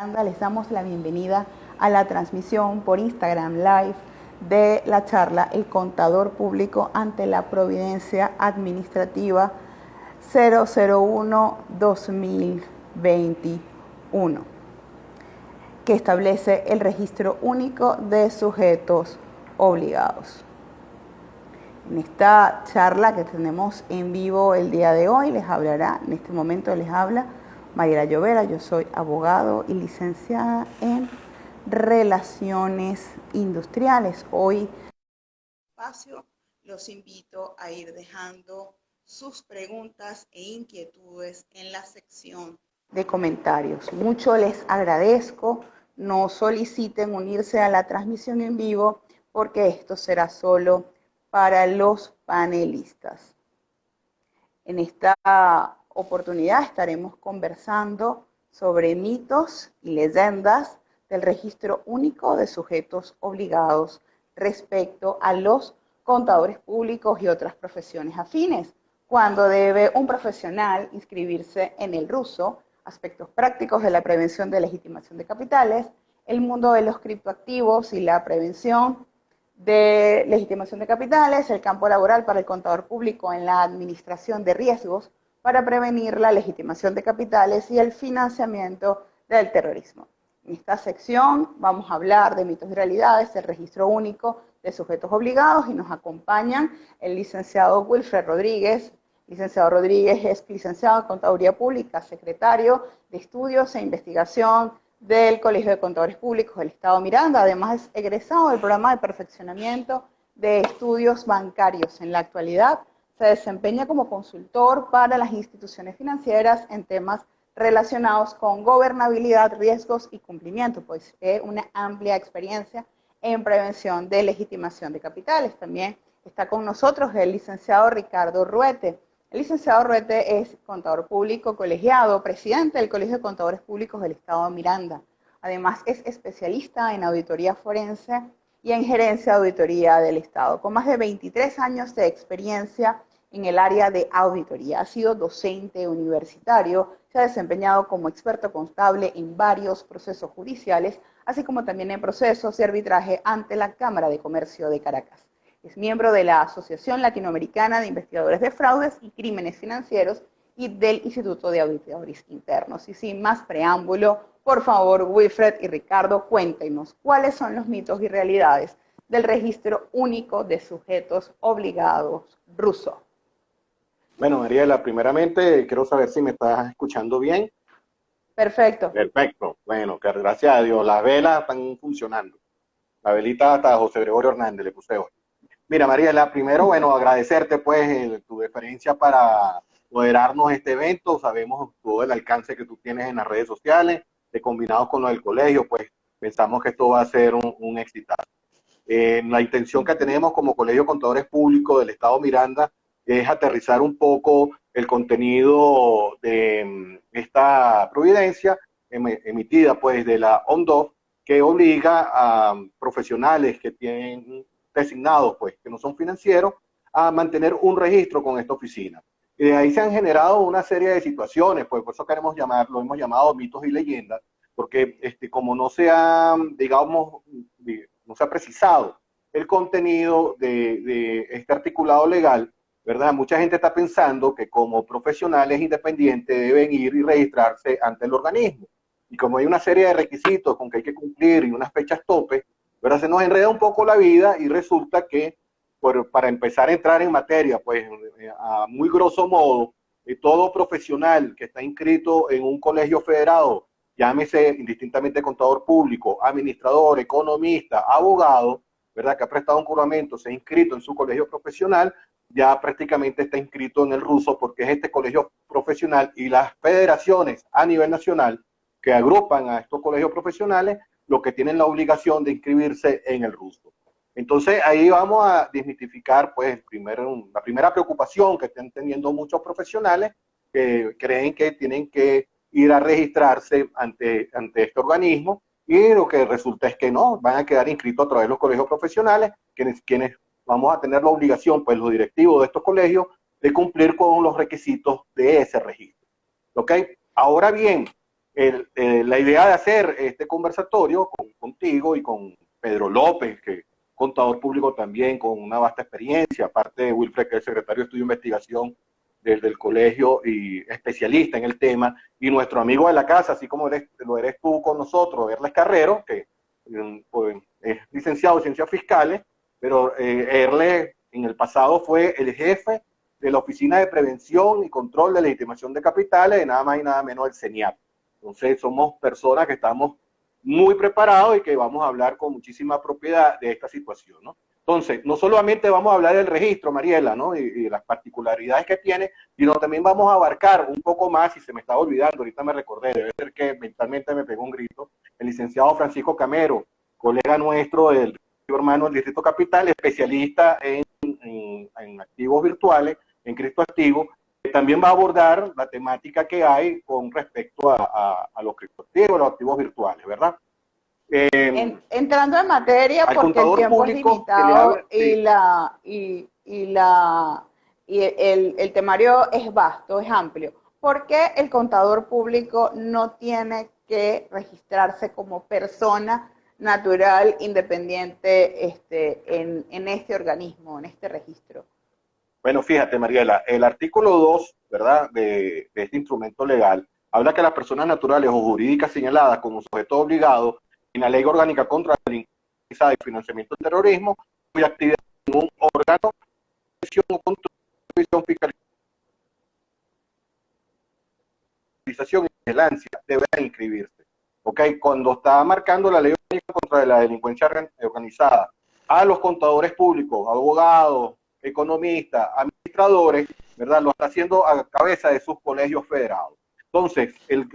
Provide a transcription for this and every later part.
Les damos la bienvenida a la transmisión por Instagram Live de la charla El Contador Público ante la Providencia Administrativa 001-2021, que establece el registro único de sujetos obligados. En esta charla que tenemos en vivo el día de hoy, les habla Mariela Llovera. Yo soy abogado y licenciada en Relaciones Industriales. Hoy, espacio, los invito a ir dejando sus preguntas e inquietudes en la sección de comentarios. Mucho les agradezco. No soliciten unirse a la transmisión en vivo porque esto será solo para los panelistas. En esta oportunidad estaremos conversando sobre mitos y leyendas del registro único de sujetos obligados respecto a los contadores públicos y otras profesiones afines. ¿Cuándo debe un profesional inscribirse en el ruso? Aspectos prácticos de la prevención de legitimación de capitales, el mundo de los criptoactivos y la prevención de legitimación de capitales, el campo laboral para el contador público en la administración de riesgos para prevenir la legitimación de capitales y el financiamiento del terrorismo. En esta sección vamos a hablar de mitos y realidades del registro único de sujetos obligados y nos acompañan el licenciado Wilfred Rodríguez. Licenciado Rodríguez es licenciado en Contaduría Pública, secretario de Estudios e Investigación del Colegio de Contadores Públicos del Estado Miranda. Además es egresado del programa de perfeccionamiento de estudios bancarios. En la actualidad se desempeña como consultor para las instituciones financieras en temas relacionados con gobernabilidad, riesgos y cumplimiento, pues una amplia experiencia en prevención de legitimación de capitales. También está con nosotros el licenciado Ricardo Ruete. El licenciado Ruete es contador público colegiado, presidente del Colegio de Contadores Públicos del Estado de Miranda. Además es especialista en auditoría forense y en gerencia de auditoría del Estado, con más de 23 años de experiencia en el área de auditoría. Ha sido docente universitario, se ha desempeñado como experto contable en varios procesos judiciales, así como también en procesos de arbitraje ante la Cámara de Comercio de Caracas. Es miembro de la Asociación Latinoamericana de Investigadores de Fraudes y Crímenes Financieros y del Instituto de Auditores Internos. Y sin más preámbulo, por favor, Wilfred y Ricardo, cuéntenos cuáles son los mitos y realidades del registro único de sujetos obligados ruso. Bueno, Mariela, primeramente quiero saber si me estás escuchando bien. Perfecto. Perfecto. Bueno, que gracias a Dios, las velas están funcionando. La velita hasta José Gregorio Hernández le puse hoy. Mira, Mariela, primero, bueno, agradecerte pues tu deferencia para moderarnos este evento. Sabemos todo el alcance que tú tienes en las redes sociales, combinado con lo del colegio, pues pensamos que esto va a ser un éxito. La intención que tenemos como Colegio de Contadores Públicos del Estado Miranda es aterrizar un poco el contenido de esta providencia emitida pues de la ONDOF, que obliga a profesionales que tienen designados pues que no son financieros a mantener un registro con esta oficina. Y de ahí se han generado una serie de situaciones, pues por eso queremos lo hemos llamado mitos y leyendas, porque como no se ha, digamos, no se ha precisado el contenido de este articulado legal, ¿verdad? Mucha gente está pensando que como profesionales independientes deben ir y registrarse ante el organismo. Y como hay una serie de requisitos con que hay que cumplir y unas fechas tope, ¿verdad? Se nos enreda un poco la vida y resulta que para empezar a entrar en materia, pues a muy grosso modo, todo profesional que está inscrito en un colegio federado, llámese indistintamente contador público, administrador, economista, abogado, ¿verdad? Que ha prestado un juramento, se ha inscrito en su colegio profesional, ya prácticamente está inscrito en el ruso porque es este colegio profesional y las federaciones a nivel nacional que agrupan a estos colegios profesionales, los que tienen la obligación de inscribirse en el ruso. Entonces ahí vamos a desmitificar pues la primera preocupación que están teniendo muchos profesionales que creen que tienen que ir a registrarse ante este organismo, y lo que resulta es que no, van a quedar inscritos a través de los colegios profesionales, quienes vamos a tener la obligación, pues los directivos de estos colegios, de cumplir con los requisitos de ese registro. ¿Ok? Ahora bien, la idea de hacer este conversatorio contigo y con Pedro López, que es contador público también con una vasta experiencia, aparte de Wilfred, que es secretario de Estudio e Investigación desde el colegio y especialista en el tema, y nuestro amigo de la casa, así como lo eres tú con nosotros, Erles Carrero, que pues, es licenciado en Ciencias Fiscales, pero Erles en el pasado fue el jefe de la Oficina de Prevención y Control de Legitimación de Capitales, de nada más y nada menos del CENIAP. Entonces somos personas que estamos muy preparados y que vamos a hablar con muchísima propiedad de esta situación, ¿no? Entonces, no solamente vamos a hablar del registro, Mariela, ¿no? Y las particularidades que tiene, sino también vamos a abarcar un poco más, y se me estaba olvidando, ahorita me recordé, debe ser que mentalmente me pegó un grito, el licenciado Francisco Camero, colega nuestro del hermano del Distrito Capital, especialista en activos virtuales, en criptoactivos, que también va a abordar la temática que hay con respecto a los criptoactivos, los activos virtuales, ¿verdad? Entrando en materia, porque el tiempo es limitado y el temario es vasto, es amplio. ¿Por qué el contador público no tiene que registrarse como persona natural independiente en este organismo, en este registro? Bueno, fíjate, Mariela, el artículo 2, ¿verdad?, de este instrumento legal, habla que las personas naturales o jurídicas señaladas como sujetos obligados en la Ley Orgánica contra la Delincuencia y Financiamiento del Terrorismo, cuya actividad en un órgano de gestión o control, fiscalización y vigilancia deberá inscribirse. ¿Ok? Cuando está marcando la Ley Orgánica contra la Delincuencia Organizada a los contadores públicos, abogados, economistas, administradores, ¿verdad? Lo está haciendo a cabeza de sus colegios federados. Entonces, el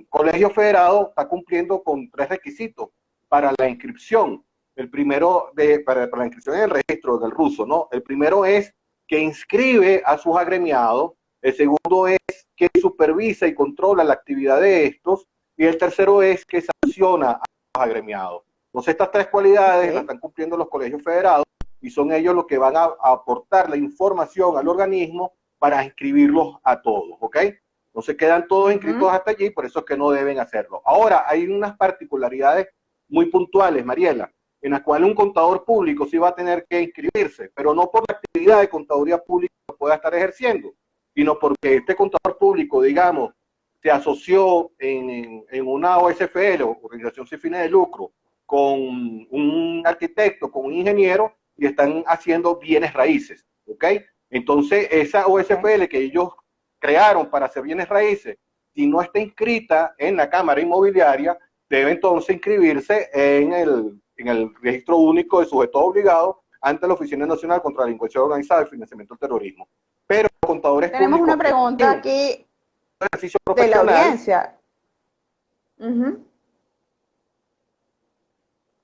colegio federado está cumpliendo con 3 requisitos para la inscripción. El primero, para la inscripción en el registro del ruso, ¿no? El primero es que inscribe a sus agremiados, el segundo es que supervisa y controla la actividad de estos, y el tercero es que sanciona a los agremiados. Entonces, estas 3 cualidades las están cumpliendo los colegios federados, y son ellos los que van a aportar la información al organismo para inscribirlos a todos, ¿ok? Entonces quedan todos inscritos hasta allí, por eso es que no deben hacerlo. Ahora, hay unas particularidades muy puntuales, Mariela, en las cuales un contador público sí va a tener que inscribirse, pero no por la actividad de contaduría pública que pueda estar ejerciendo, sino porque este contador público, digamos, se asoció en una OSFL, Organización Sin Fines de Lucro, con un arquitecto, con un ingeniero, y están haciendo bienes raíces, ¿ok? Entonces, esa OSFL que ellos crearon para hacer bienes raíces, si no está inscrita en la Cámara Inmobiliaria, debe entonces inscribirse en el Registro Único de Sujetos Obligados ante la Oficina Nacional contra la Delincuencia Organizada y Financiamiento del Terrorismo. Pero los contadores tenemos públicos... Tenemos una pregunta aquí de la audiencia.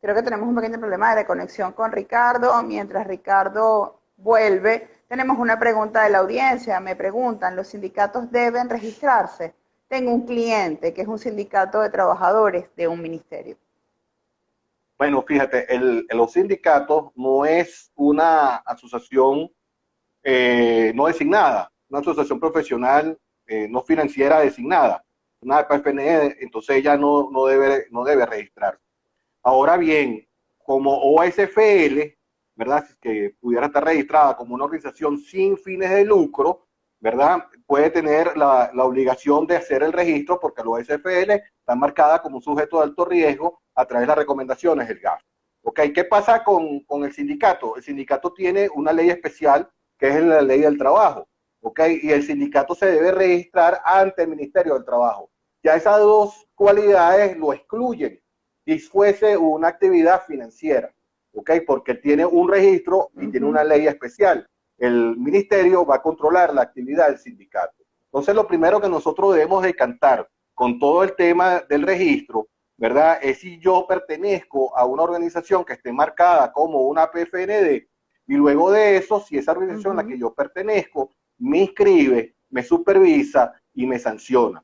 Creo que tenemos un pequeño problema de conexión con Ricardo. Mientras Ricardo vuelve, tenemos una pregunta de la audiencia. Me preguntan, ¿los sindicatos deben registrarse? Tengo un cliente que es un sindicato de trabajadores de un ministerio. Bueno, fíjate, los sindicatos no es una asociación no designada, una asociación profesional no financiera designada, una PFNE, entonces ella no debe registrarse. Ahora bien, como OSFL, ¿verdad?, que pudiera estar registrada como una organización sin fines de lucro, ¿verdad?, puede tener la obligación de hacer el registro porque la OSFL está marcada como un sujeto de alto riesgo a través de las recomendaciones del GAF. ¿Ok? ¿Qué pasa con el sindicato? El sindicato tiene una ley especial que es la ley del trabajo, ¿ok? Y el sindicato se debe registrar ante el Ministerio del Trabajo. Ya esas 2 cualidades lo excluyen si fuese una actividad financiera, ¿ok? Porque tiene un registro y tiene una ley especial. El ministerio va a controlar la actividad del sindicato. Entonces, lo primero que nosotros debemos decantar con todo el tema del registro, ¿verdad?, es si yo pertenezco a una organización que esté marcada como una PFND, y luego de eso, si esa organización a la que yo pertenezco me inscribe, me supervisa y me sanciona.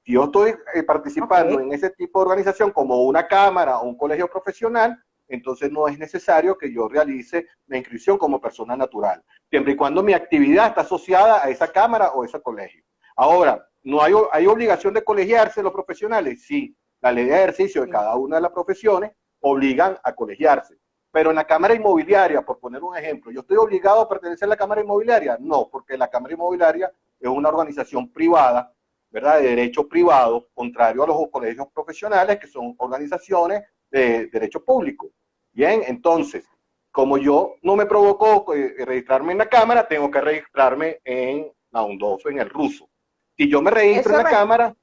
Si yo estoy participando en ese tipo de organización como una cámara o un colegio profesional, entonces no es necesario que yo realice la inscripción como persona natural, siempre y cuando mi actividad está asociada a esa cámara o ese colegio. Ahora, ¿No hay obligación de colegiarse los profesionales? Sí, la ley de ejercicio de cada una de las profesiones obligan a colegiarse. Pero en la Cámara Inmobiliaria, por poner un ejemplo, ¿yo estoy obligado a pertenecer a la Cámara Inmobiliaria? No, porque la Cámara Inmobiliaria es una organización privada, ¿verdad? De derecho privado, contrario a los colegios profesionales, que son organizaciones de derecho público. Bien, entonces, como yo no me provocó registrarme en la Cámara, tengo que registrarme en la UNDOSO, en el ruso. Si yo me registro en la Cámara,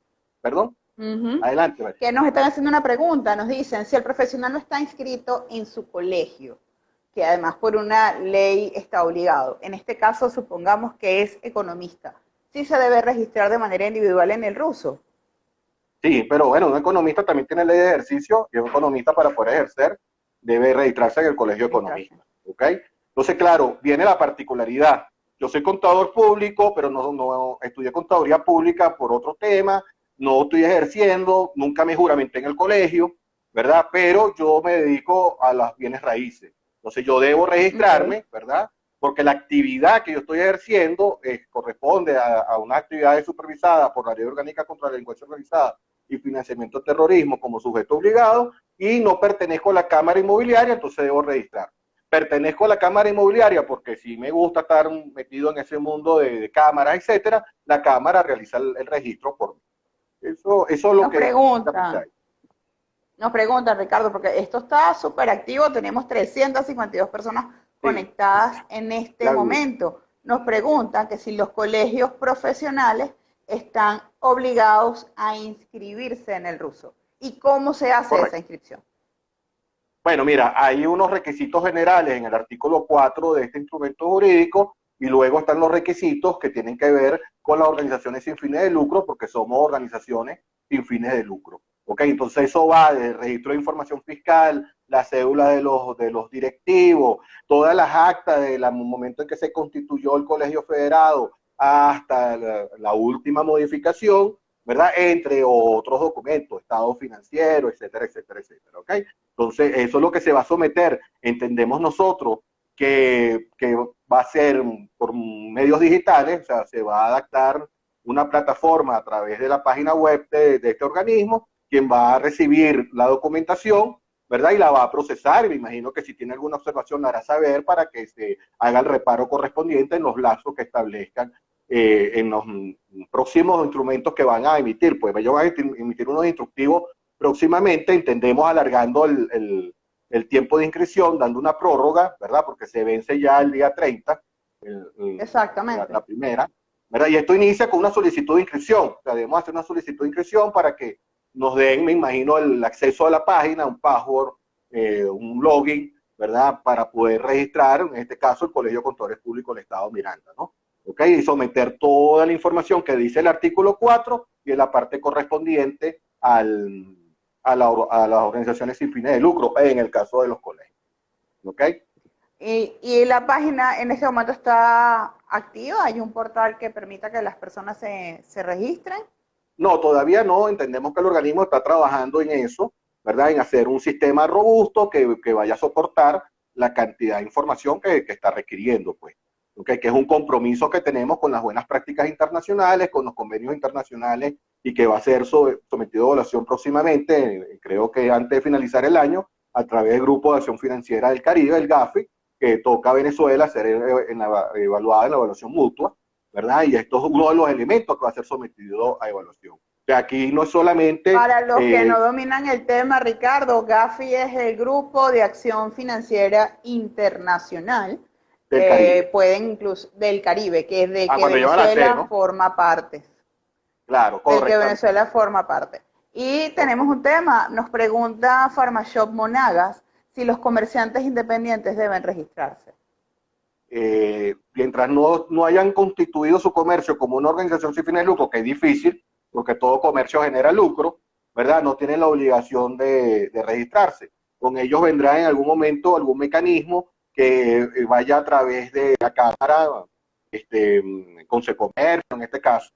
perdón, adelante. María. Que nos están haciendo una pregunta, nos dicen, si el profesional no está inscrito en su colegio, que además por una ley está obligado, en este caso supongamos que es economista, ¿sí se debe registrar de manera individual en el ruso? Sí, pero bueno, un economista también tiene ley de ejercicio y un economista para poder ejercer debe registrarse en el colegio economista. ¿Ok? Entonces, claro, viene la particularidad. Yo soy contador público, pero no estudié contaduría pública por otro tema, no estoy ejerciendo, nunca me juramenté en el colegio, ¿verdad? Pero yo me dedico a las bienes raíces. Entonces yo debo registrarme, ¿verdad? Porque la actividad que yo estoy ejerciendo corresponde a una actividad supervisada por la Ley Orgánica contra la Delincuencia Organizada y Financiamiento del Terrorismo como sujeto obligado y no pertenezco a la Cámara Inmobiliaria, entonces debo registrar. Pertenezco a la Cámara Inmobiliaria porque si me gusta estar metido en ese mundo de cámaras, etcétera, la Cámara realiza el registro por mí. Eso es lo nos que... Nos preguntan, Ricardo, porque esto está súper activo, tenemos 352 personas conectadas en este momento. Nos preguntan que si los colegios profesionales están obligados a inscribirse en el ruso. ¿Y cómo se hace esa inscripción? Bueno, mira, hay unos requisitos generales en el artículo 4 de este instrumento jurídico y luego están los requisitos que tienen que ver con las organizaciones sin fines de lucro, porque somos organizaciones sin fines de lucro. ¿Ok? Entonces eso va del registro de información fiscal, la cédula de los directivos, todas las actas del momento en que se constituyó el colegio federado hasta la última modificación, ¿verdad? Entre otros documentos, estado financiero, etcétera, etcétera, etcétera. ¿Ok? Entonces eso es lo que se va a someter, entendemos nosotros, que va a ser por medios digitales, o sea, se va a adaptar una plataforma a través de la página web de este organismo, quien va a recibir la documentación, ¿verdad? Y la va a procesar, y me imagino que si tiene alguna observación la hará saber para que se haga el reparo correspondiente en los lazos que establezcan en los próximos instrumentos que van a emitir. Pues ellos van a emitir unos instructivos próximamente, entendemos alargando el tiempo de inscripción, dando una prórroga, ¿verdad? Porque se vence ya el día 30, exactamente. La primera, ¿verdad? Y esto inicia con una solicitud de inscripción, o sea, debemos hacer una solicitud de inscripción para que nos den, me imagino, el acceso a la página, un password, un login, ¿verdad? Para poder registrar, en este caso, el Colegio de Contadores Públicos del Estado Miranda, ¿no? ¿Ok? Y someter toda la información que dice el artículo 4 y en la parte correspondiente a las organizaciones sin fines de lucro, en el caso de los colegios. ¿Ok? ¿Y la página en este momento está activa? ¿Hay un portal que permita que las personas se registren? No, todavía no. Entendemos que el organismo está trabajando en eso, ¿verdad? En hacer un sistema robusto que vaya a soportar la cantidad de información que está requiriendo, pues. ¿Okay? Que es un compromiso que tenemos con las buenas prácticas internacionales, con los convenios internacionales y que va a ser sometido a evaluación próximamente, creo que antes de finalizar el año, a través del Grupo de Acción Financiera del Caribe, el GAFI, que toca a Venezuela ser evaluada en la evaluación mutua, ¿verdad? Y esto es uno de los elementos que va a ser sometido a evaluación. O sea, aquí no es solamente... Para los que no dominan el tema, Ricardo, GAFI es el Grupo de Acción Financiera Internacional, pueden incluso del Caribe, que es de que Venezuela ¿no? forma parte. Claro, correcto. Del que Venezuela forma parte. Y tenemos un tema, nos pregunta Pharmashop Monagas si los comerciantes independientes deben registrarse. Mientras no hayan constituido su comercio como una organización sin fines de lucro, que es difícil, porque todo comercio genera lucro, ¿verdad? No tienen la obligación de registrarse. Con ellos vendrá en algún momento algún mecanismo que vaya a través de la Cámara, Consecomercio en este caso,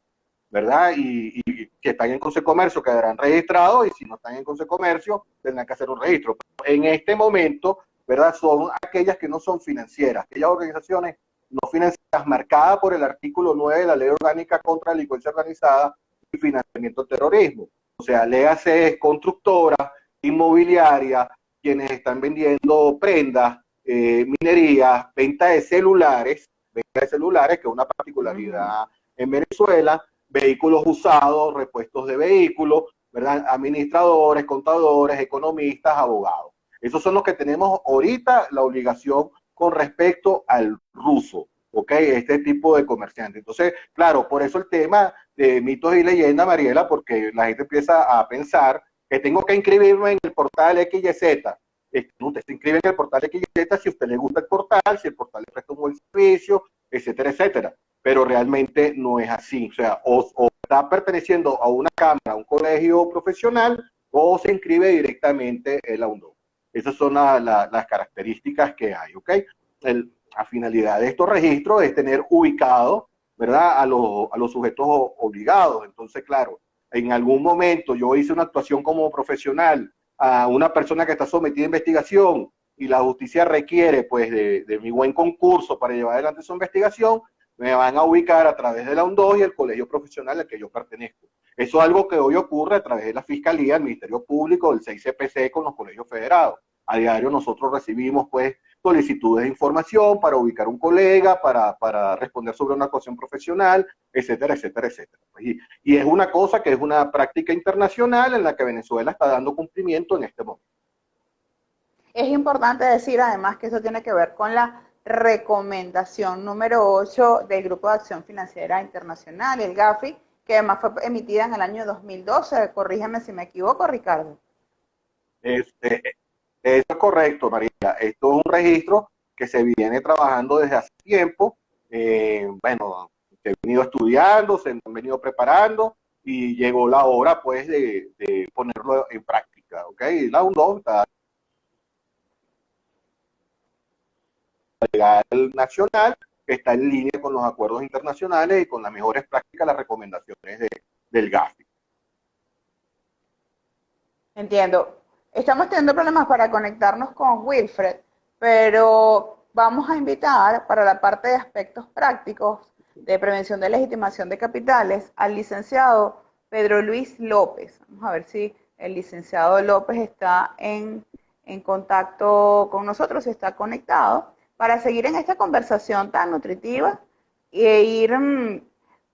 ¿verdad? Y que están en Consecomercio quedarán registrados y si no están en Consecomercio tendrán que hacer un registro. Pero en este momento, ¿verdad? Son aquellas que no son financieras, aquellas organizaciones no financieras marcadas por el artículo 9 de la Ley Orgánica contra la Delincuencia Organizada y financiamiento al terrorismo. O sea, léase constructoras, inmobiliarias, quienes están vendiendo prendas, minería, venta de celulares, que es una particularidad en Venezuela, vehículos usados, repuestos de vehículos, ¿verdad? Administradores, contadores, economistas, abogados. Esos son los que tenemos ahorita la obligación con respecto al ruso, ¿ok? Este tipo de comerciante. Entonces, claro, por eso el tema de mitos y leyendas, Mariela, porque la gente empieza a pensar que tengo que inscribirme en el portal XYZ. Usted se inscribe en el portal XYZ si a usted le gusta el portal, si el portal le presta un buen servicio, etcétera, etcétera. Pero realmente no es así. O sea, o está perteneciendo a una cámara, a un colegio profesional, o se inscribe directamente en la UNDO. Esas son las características que hay, ¿ok? La finalidad de estos registros es tener ubicado, ¿verdad?, a los sujetos obligados. Entonces, claro, en algún momento yo hice una actuación como profesional a una persona que está sometida a investigación y la justicia requiere, pues, de mi buen concurso para llevar adelante su investigación, me van a ubicar a través de la UNDOS y el colegio profesional al que yo pertenezco. Eso es algo que hoy ocurre a través de la Fiscalía, el Ministerio Público, del 6CPC con los colegios federados. A diario nosotros recibimos, pues, solicitudes de información para ubicar un colega, para responder sobre una actuación profesional, etcétera, etcétera, etcétera. Y es una cosa que es una práctica internacional en la que Venezuela está dando cumplimiento en este momento. Es importante decir además que eso tiene que ver con la recomendación número 8 del Grupo de Acción Financiera Internacional, el GAFI, que además fue emitida en el año 2012. Corrígeme si me equivoco, Ricardo. Eso es correcto, María. Esto es un registro que se viene trabajando desde hace tiempo. Bueno, se han venido estudiando, se han venido preparando y llegó la hora, pues, de ponerlo en práctica, ¿ok? Y la UNDO está legal nacional, que está en línea con los acuerdos internacionales y con las mejores prácticas, las recomendaciones del GAFI. Entiendo. Estamos teniendo problemas para conectarnos con Wilfred, pero vamos a invitar para la parte de aspectos prácticos de prevención de legitimación de capitales al licenciado Pedro Luis López. Vamos a ver si el licenciado López está en contacto con nosotros, si está conectado, para seguir en esta conversación tan nutritiva e ir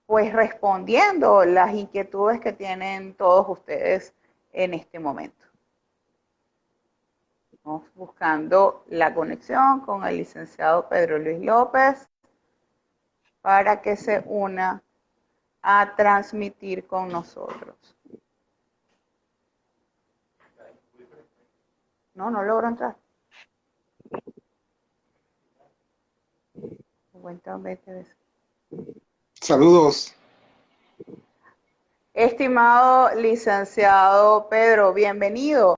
pues respondiendo las inquietudes que tienen todos ustedes en este momento. Estamos buscando la conexión con el licenciado Pedro Luis López para que se una a transmitir con nosotros. No logro entrar. Saludos. Estimado licenciado Pedro, bienvenido.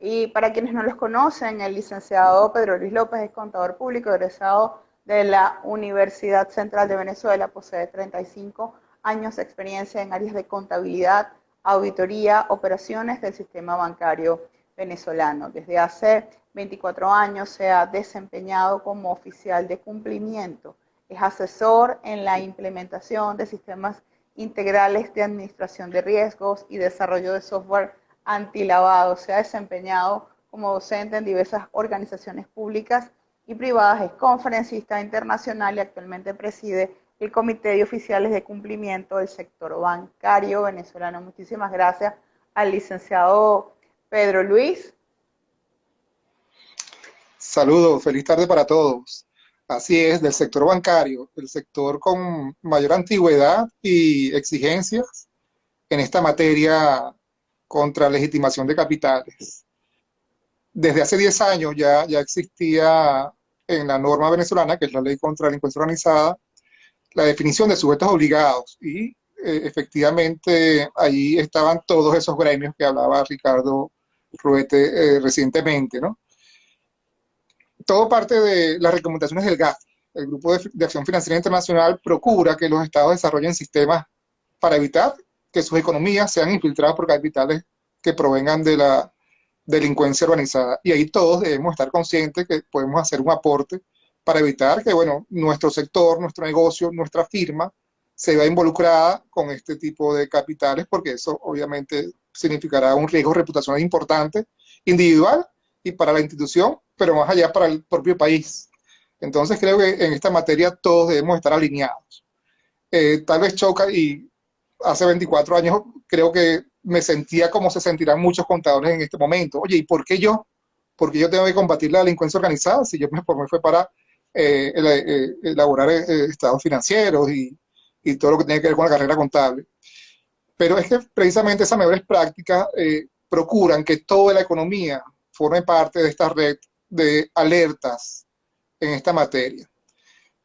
Y para quienes no los conocen, el licenciado Pedro Luis López es contador público egresado de la Universidad Central de Venezuela, posee 35 años de experiencia en áreas de contabilidad, auditoría, operaciones del sistema bancario venezolano. Desde hace 24 años se ha desempeñado como oficial de cumplimiento. Es asesor en la implementación de sistemas integrales de administración de riesgos y desarrollo de software antilavado. Se ha desempeñado como docente en diversas organizaciones públicas y privadas, es conferencista internacional y actualmente preside el Comité de Oficiales de Cumplimiento del Sector Bancario Venezolano. Muchísimas gracias al licenciado Pedro Luis. Saludos, feliz tarde para todos. Así es, del sector bancario, el sector con mayor antigüedad y exigencias en esta materia contra legitimación de capitales. Desde hace 10 años ya existía en la norma venezolana, que es la Ley contra la Delincuencia Organizada, la definición de sujetos obligados y efectivamente allí estaban todos esos gremios que hablaba Ricardo Ruete recientemente, ¿no? Todo parte de las recomendaciones del GAFI. El Grupo de Acción Financiera Internacional procura que los estados desarrollen sistemas para evitar que sus economías sean infiltradas por capitales que provengan de la delincuencia organizada. Y ahí todos debemos estar conscientes que podemos hacer un aporte para evitar que, bueno, nuestro sector, nuestro negocio, nuestra firma se vea involucrada con este tipo de capitales, porque eso obviamente significará un riesgo reputacional importante, individual y para la institución, pero más allá para el propio país. Entonces creo que en esta materia todos debemos estar alineados. Tal vez choca y hace 24 años creo que me sentía como se sentirán muchos contadores en este momento. Oye, ¿y por qué yo? Porque yo tengo que combatir la delincuencia organizada si yo me formé fue para elaborar estados financieros y todo lo que tiene que ver con la carrera contable. Pero es que precisamente esas mejores prácticas procuran que toda la economía forme parte de esta red de alertas en esta materia.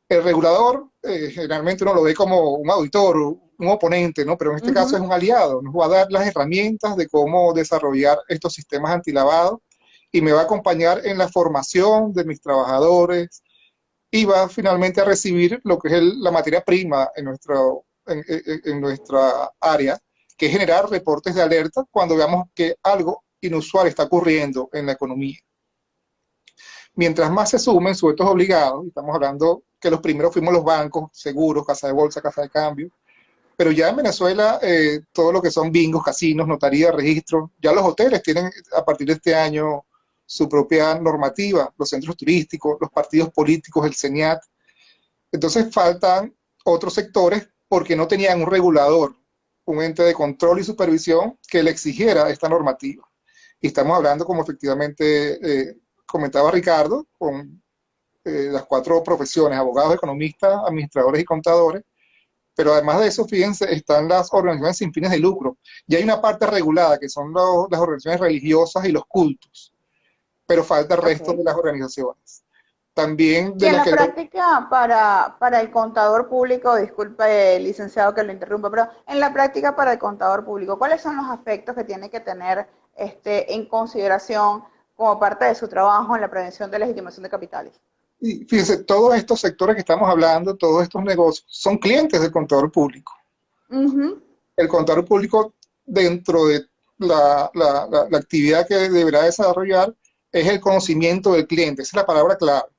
El regulador generalmente uno lo ve como un auditor, un oponente, ¿no? Pero en este caso es un aliado, nos va a dar las herramientas de cómo desarrollar estos sistemas antilavado y me va a acompañar en la formación de mis trabajadores y va finalmente a recibir lo que es la materia prima en nuestra área, que es generar reportes de alerta cuando veamos que algo inusual está ocurriendo en la economía. Mientras más se sumen sujetos obligados, estamos hablando que los primeros fuimos los bancos, seguros, casa de bolsa, casa de cambio, pero ya en Venezuela todo lo que son bingos, casinos, notaría, registros, ya los hoteles tienen a partir de este año su propia normativa, los centros turísticos, los partidos políticos, el CENIAT. Entonces faltan otros sectores porque no tenían un regulador, un ente de control y supervisión que le exigiera esta normativa. Y estamos hablando, como efectivamente comentaba Ricardo, con las 4 profesiones, abogados, economistas, administradores y contadores, pero además de eso, fíjense, están las organizaciones sin fines de lucro. Y hay una parte regulada, que son las organizaciones religiosas y los cultos, pero falta el resto de las organizaciones. También Y de en las la que... práctica, para el contador público, disculpe, licenciado, que lo interrumpa, pero en la práctica para el contador público, ¿cuáles son los aspectos que tiene que tener en consideración como parte de su trabajo en la prevención de legitimación de capitales? Y fíjense, todos estos sectores que estamos hablando, todos estos negocios, son clientes del contador público. El contador público, dentro de la actividad que deberá desarrollar, es el conocimiento del cliente. Esa es la palabra clave.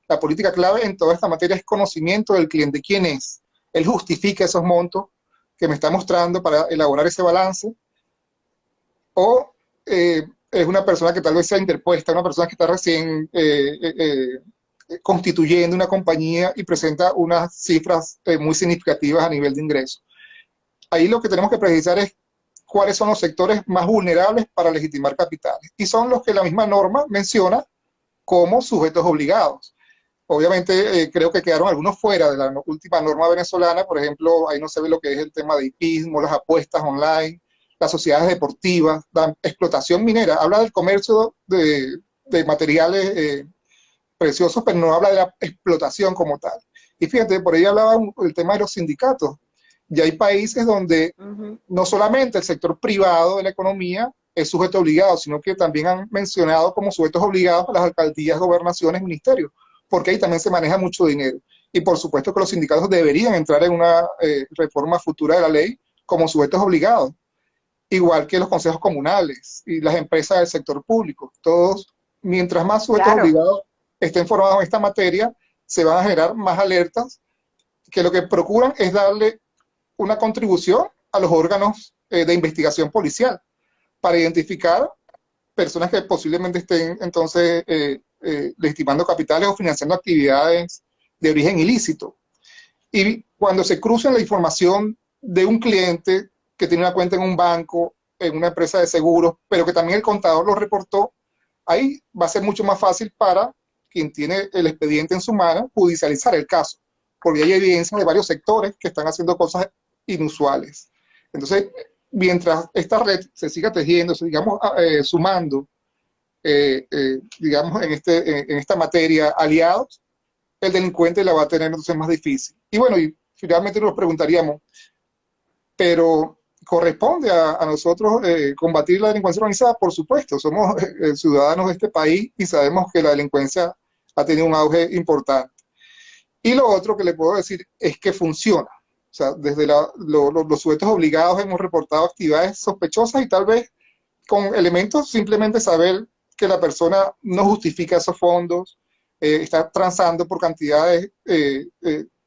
La política clave en toda esta materia es conocimiento del cliente. ¿Quién es? Él justifica esos montos que me está mostrando para elaborar ese balance, o es una persona que tal vez sea interpuesta, una persona que está recién constituyendo una compañía y presenta unas cifras muy significativas a nivel de ingresos. Ahí lo que tenemos que precisar es cuáles son los sectores más vulnerables para legitimar capitales. Y son los que la misma norma menciona como sujetos obligados. Obviamente creo que quedaron algunos fuera de la última norma venezolana, por ejemplo, ahí no se ve lo que es el tema de hipismo, las apuestas online, las sociedades deportivas, la explotación minera, habla del comercio de materiales preciosos, pero no habla de la explotación como tal. Y fíjate, por ahí hablaba el tema de los sindicatos. Y hay países donde no solamente el sector privado de la economía es sujeto obligado, sino que también han mencionado como sujetos obligados a las alcaldías, gobernaciones, ministerios, porque ahí también se maneja mucho dinero. Y por supuesto que los sindicatos deberían entrar en una reforma futura de la ley como sujetos obligados, igual que los consejos comunales y las empresas del sector público. Todos, mientras más sujetos obligados estén formados en esta materia, se van a generar más alertas que lo que procuran es darle una contribución a los órganos de investigación policial para identificar personas que posiblemente estén entonces legitimando capitales o financiando actividades de origen ilícito. Y cuando se cruza la información de un cliente que tiene una cuenta en un banco, en una empresa de seguros, pero que también el contador lo reportó, ahí va a ser mucho más fácil para quien tiene el expediente en su mano judicializar el caso, porque hay evidencia de varios sectores que están haciendo cosas inusuales. Entonces, mientras esta red se siga tejiendo, sigamos sumando, digamos, en esta materia aliados, el delincuente la va a tener entonces más difícil. Y bueno, y finalmente nos preguntaríamos, pero ¿corresponde a nosotros combatir la delincuencia organizada? Por supuesto, somos ciudadanos de este país y sabemos que la delincuencia ha tenido un auge importante. Y lo otro que le puedo decir es que funciona. O sea, desde los sujetos obligados hemos reportado actividades sospechosas y tal vez con elementos simplemente saber que la persona no justifica esos fondos, está transando por cantidades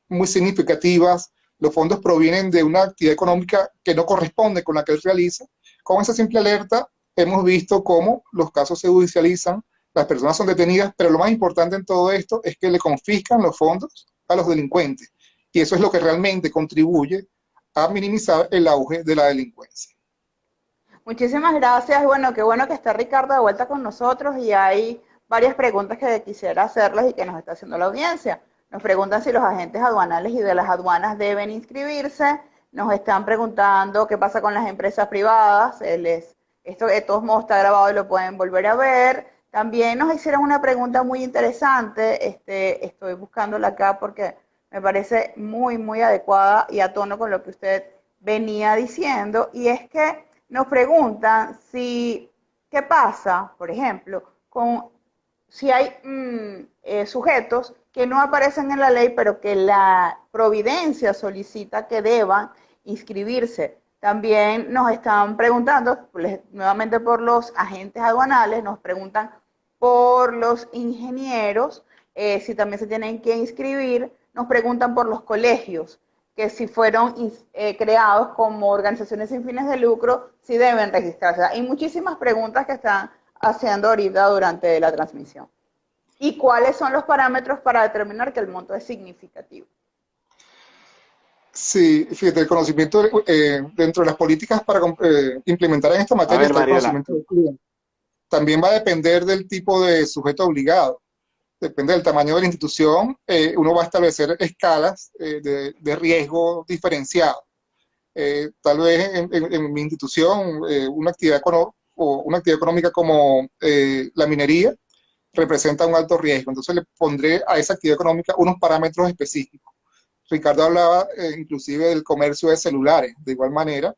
muy significativas, los fondos provienen de una actividad económica que no corresponde con la que él realiza. Con esa simple alerta hemos visto cómo los casos se judicializan, las personas son detenidas, pero lo más importante en todo esto es que le confiscan los fondos a los delincuentes. Y eso es lo que realmente contribuye a minimizar el auge de la delincuencia. Muchísimas gracias. Bueno, qué bueno que está Ricardo de vuelta con nosotros y hay varias preguntas que quisiera hacerles y que nos está haciendo la audiencia. Nos preguntan si los agentes aduanales y de las aduanas deben inscribirse. Nos están preguntando qué pasa con las empresas privadas. Esto de todos modos está grabado y lo pueden volver a ver. También nos hicieron una pregunta muy interesante. Estoy buscándola acá porque me parece muy, muy adecuada y a tono con lo que usted venía diciendo. Y es que nos preguntan qué pasa, por ejemplo, si hay sujetos que no aparecen en la ley, pero que la providencia solicita que deban inscribirse. También nos están preguntando, nuevamente por los agentes aduanales, nos preguntan por los ingenieros, si también se tienen que inscribir, nos preguntan por los colegios, que si fueron creados como organizaciones sin fines de lucro, si deben registrarse. Hay muchísimas preguntas que están haciendo ahorita durante la transmisión. ¿Y cuáles son los parámetros para determinar que el monto es significativo? Sí, fíjate, el conocimiento dentro de las políticas para implementar en esta materia está el conocimiento del cliente. También va a depender del tipo de sujeto obligado. Depende del tamaño de la institución, uno va a establecer escalas de riesgo diferenciado. Tal vez en mi institución, una actividad económica como la minería representa un alto riesgo. Entonces le pondré a esa actividad económica unos parámetros específicos. Ricardo hablaba inclusive del comercio de celulares, de igual manera,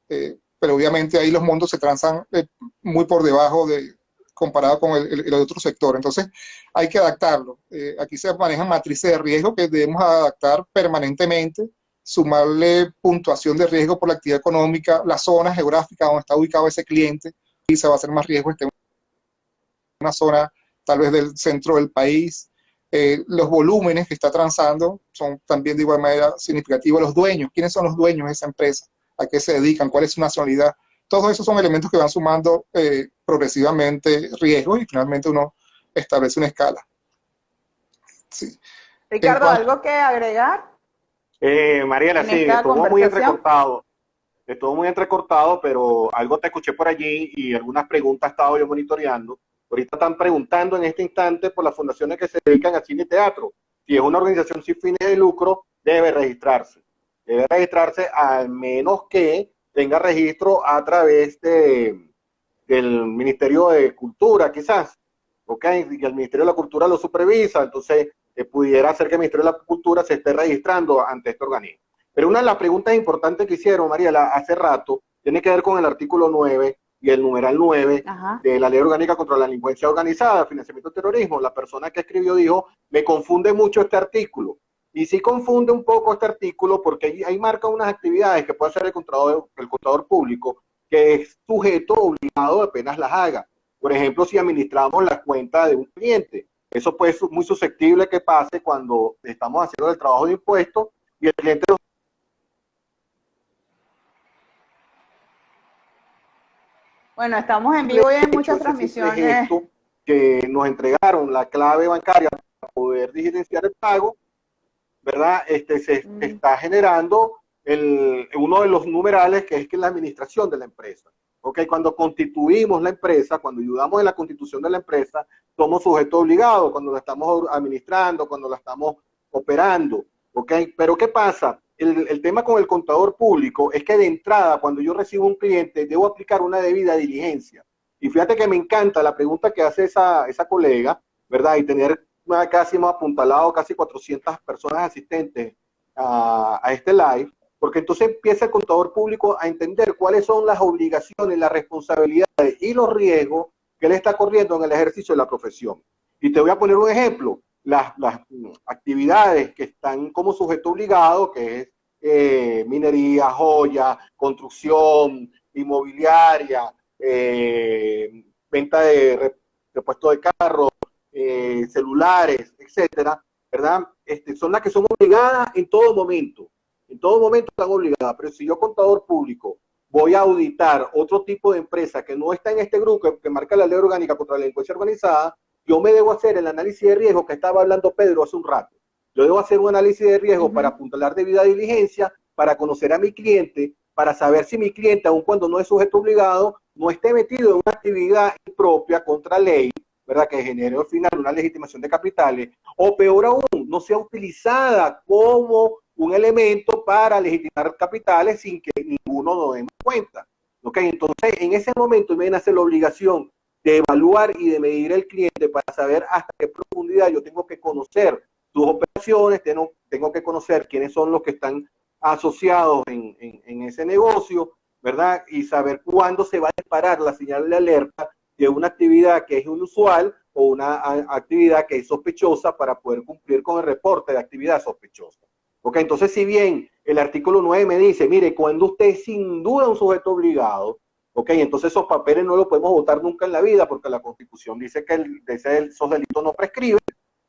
pero obviamente ahí los montos se transan muy por debajo comparado con el otro sector. Entonces hay que adaptarlo. Aquí se manejan matrices de riesgo que debemos adaptar permanentemente, sumarle puntuación de riesgo por la actividad económica, la zona geográfica donde está ubicado ese cliente, y se va a hacer más riesgo en una zona tal vez del centro del país. Los volúmenes que está transando son también de igual manera significativos. Los dueños, ¿quiénes son los dueños de esa empresa? ¿A qué se dedican? ¿Cuál es su nacionalidad? Todos esos son elementos que van sumando progresivamente riesgos y finalmente uno establece una escala. Sí. Ricardo, ¿algo que agregar? Mariela, sí, estuvo muy entrecortado, pero algo te escuché por allí y algunas preguntas he estado yo monitoreando. Ahorita están preguntando en este instante por las fundaciones que se dedican a cine y teatro. Si es una organización sin fines de lucro, debe registrarse. Debe registrarse al menos que tenga registro a través del Ministerio de Cultura, quizás. ¿Ok? Y el Ministerio de la Cultura lo supervisa, entonces pudiera ser que el Ministerio de la Cultura se esté registrando ante este organismo. Pero una de las preguntas importantes que hicieron, Mariela, hace rato, tiene que ver con el artículo 9 y el numeral 9 de la Ley Orgánica contra la Delincuencia Organizada, Financiamiento del Terrorismo. La persona que escribió dijo, me confunde mucho este artículo. Y sí confunde un poco este artículo porque ahí marca unas actividades que puede hacer el contador público, que es sujeto obligado apenas las haga. Por ejemplo, si administramos la cuenta de un cliente, eso puede ser muy susceptible que pase cuando estamos haciendo el trabajo de impuestos y el cliente nos... Bueno, estamos en vivo y hay muchas transmisiones. Que nos entregaron la clave bancaria para poder diligenciar el pago, ¿verdad? Se está generando uno de los numerales que es la administración de la empresa. ¿Ok? Cuando constituimos la empresa, cuando ayudamos en la constitución de la empresa, somos sujetos obligados cuando la estamos administrando, cuando la estamos operando. ¿Ok? Pero ¿qué pasa? El tema con el contador público es que de entrada, cuando yo recibo un cliente, debo aplicar una debida diligencia. Y fíjate que me encanta la pregunta que hace esa colega, ¿verdad? Y tener casi más apuntalado, casi 400 personas asistentes a este live, porque entonces empieza el contador público a entender cuáles son las obligaciones, las responsabilidades y los riesgos que él está corriendo en el ejercicio de la profesión. Y te voy a poner un ejemplo. Las actividades que están como sujeto obligado, que es minería, joya, construcción, inmobiliaria, venta de repuesto de carros, celulares, etcétera, ¿verdad? Son las que son obligadas en todo momento. En todo momento están obligadas, pero si yo, contador público, voy a auditar otro tipo de empresa que no está en este grupo que marca la ley orgánica contra la delincuencia organizada, yo me debo hacer el análisis de riesgo que estaba hablando Pedro hace un rato. Yo debo hacer un análisis de riesgo para apuntalar debida diligencia, para conocer a mi cliente, para saber si mi cliente, aun cuando no es sujeto obligado, no esté metido en una actividad impropia contra ley, ¿verdad? Que genere al final una legitimación de capitales, o peor aún, no sea utilizada como un elemento para legitimar capitales sin que ninguno nos demos cuenta. ¿Ok? Entonces, en ese momento me nace la obligación de evaluar y de medir el cliente para saber hasta qué profundidad yo tengo que conocer sus operaciones, tengo que conocer quiénes son los que están asociados en ese negocio, ¿verdad? Y saber cuándo se va a disparar la señal de alerta de una actividad que es inusual o una actividad que es sospechosa para poder cumplir con el reporte de actividad sospechosa. ¿Ok? Entonces, si bien el artículo 9 me dice, mire, cuando usted es sin duda un sujeto obligado, ¿ok? Entonces esos papeles no los podemos votar nunca en la vida porque la Constitución dice que esos delitos no prescriben,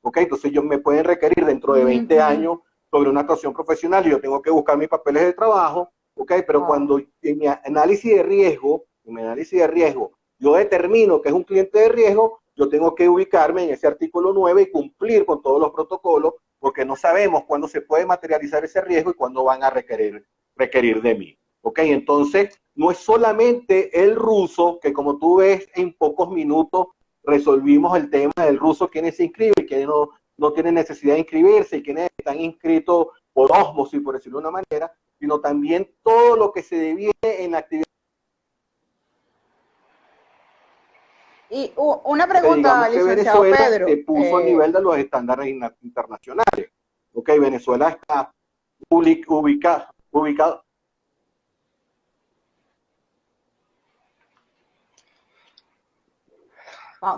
¿ok? Entonces ellos me pueden requerir dentro de 20 años sobre una actuación profesional y yo tengo que buscar mis papeles de trabajo, ¿ok? Pero cuando en mi análisis de riesgo, yo determino que es un cliente de riesgo, yo tengo que ubicarme en ese artículo 9 y cumplir con todos los protocolos, porque no sabemos cuándo se puede materializar ese riesgo y cuándo van a requerir de mí. ¿Ok? Entonces, no es solamente el ruso, que como tú ves, en pocos minutos resolvimos el tema del ruso, quiénes se inscriben y quiénes no tienen necesidad de inscribirse y quiénes están inscritos por ósmosis, por decirlo de una manera, sino también todo lo que se deviene en la actividad. Y una pregunta, licenciado Venezuela Pedro. se puso a nivel de los estándares internacionales. ¿Ok? Venezuela está ubicado.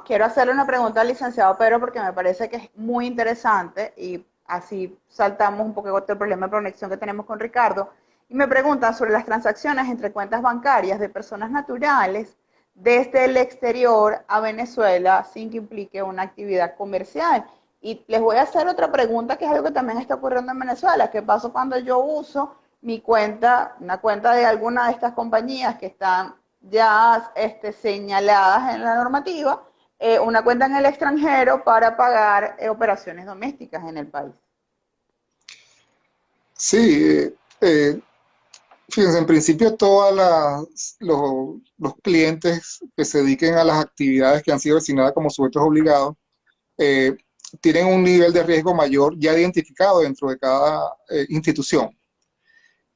Quiero hacerle una pregunta al licenciado Pedro porque me parece que es muy interesante y así saltamos un poco del problema de conexión que tenemos con Ricardo. Y me preguntan sobre las transacciones entre cuentas bancarias de personas naturales desde el exterior a Venezuela sin que implique una actividad comercial. Y les voy a hacer otra pregunta que es algo que también está ocurriendo en Venezuela. ¿Qué pasa cuando yo uso mi cuenta, una cuenta de alguna de estas compañías que están ya señaladas en la normativa? Una cuenta en el extranjero para pagar operaciones domésticas en el país. Sí, fíjense, en principio todos los clientes que se dediquen a las actividades que han sido designadas como sujetos obligados eh, tienen un nivel de riesgo mayor ya identificado dentro de cada institución.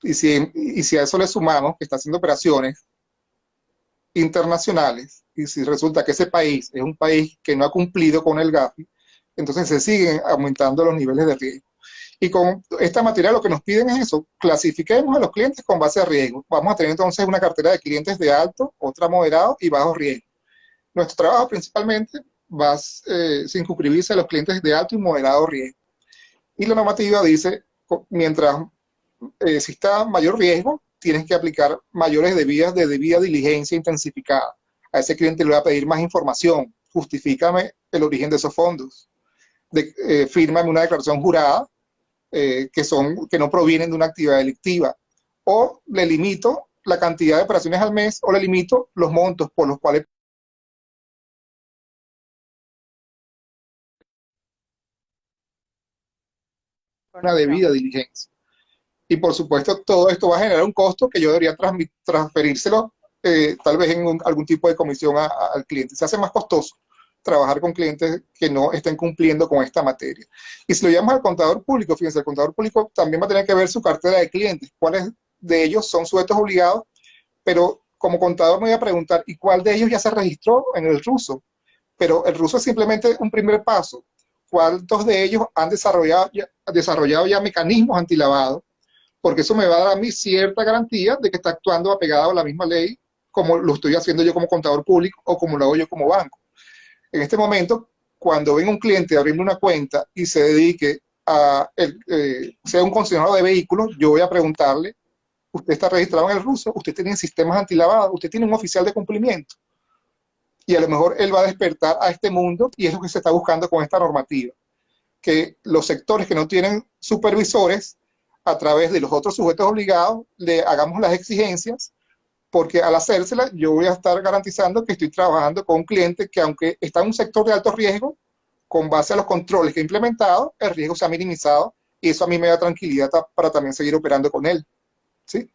Y si a eso le sumamos que está haciendo operaciones internacionales, y si resulta que ese país es un país que no ha cumplido con el GAFI, entonces se siguen aumentando los niveles de riesgo. Y con esta materia lo que nos piden es eso, clasifiquemos a los clientes con base a riesgo. Vamos a tener entonces una cartera de clientes de alto, otra moderado y bajo riesgo. Nuestro trabajo principalmente va a circunscribirse a los clientes de alto y moderado riesgo. Y la normativa dice, mientras exista mayor riesgo, tienes que aplicar mayores de debida diligencia intensificada. A ese cliente le voy a pedir más información, justifícame el origen de esos fondos, fírmame una declaración jurada que no provienen de una actividad delictiva, o le limito la cantidad de operaciones al mes, o le limito los montos por los cuales una debida diligencia. Y por supuesto, todo esto va a generar un costo que yo debería transferírselo tal vez en algún tipo de comisión al cliente. Se hace más costoso trabajar con clientes que no estén cumpliendo con esta materia. Y si lo llamamos al contador público, fíjense, el contador público también va a tener que ver su cartera de clientes, cuáles de ellos son sujetos obligados, pero como contador me voy a preguntar, ¿y cuál de ellos ya se registró en el ruso? Pero el ruso es simplemente un primer paso. ¿Cuántos de ellos han desarrollado ya mecanismos antilavados? Porque eso me va a dar a mí cierta garantía de que está actuando apegado a la misma ley como lo estoy haciendo yo como contador público o como lo hago yo como banco. En este momento, cuando venga un cliente a abrirme una cuenta y se dedique sea un concesionario de vehículos, yo voy a preguntarle, ¿usted está registrado en el ruso? ¿Usted tiene sistemas antilavados? ¿Usted tiene un oficial de cumplimiento? Y a lo mejor él va a despertar a este mundo y es lo que se está buscando con esta normativa. Que los sectores que no tienen supervisores a través de los otros sujetos obligados le hagamos las exigencias, porque al hacérsela yo voy a estar garantizando que estoy trabajando con un cliente que, aunque está en un sector de alto riesgo, con base a los controles que he implementado, el riesgo se ha minimizado y eso a mí me da tranquilidad para también seguir operando con él, ¿sí?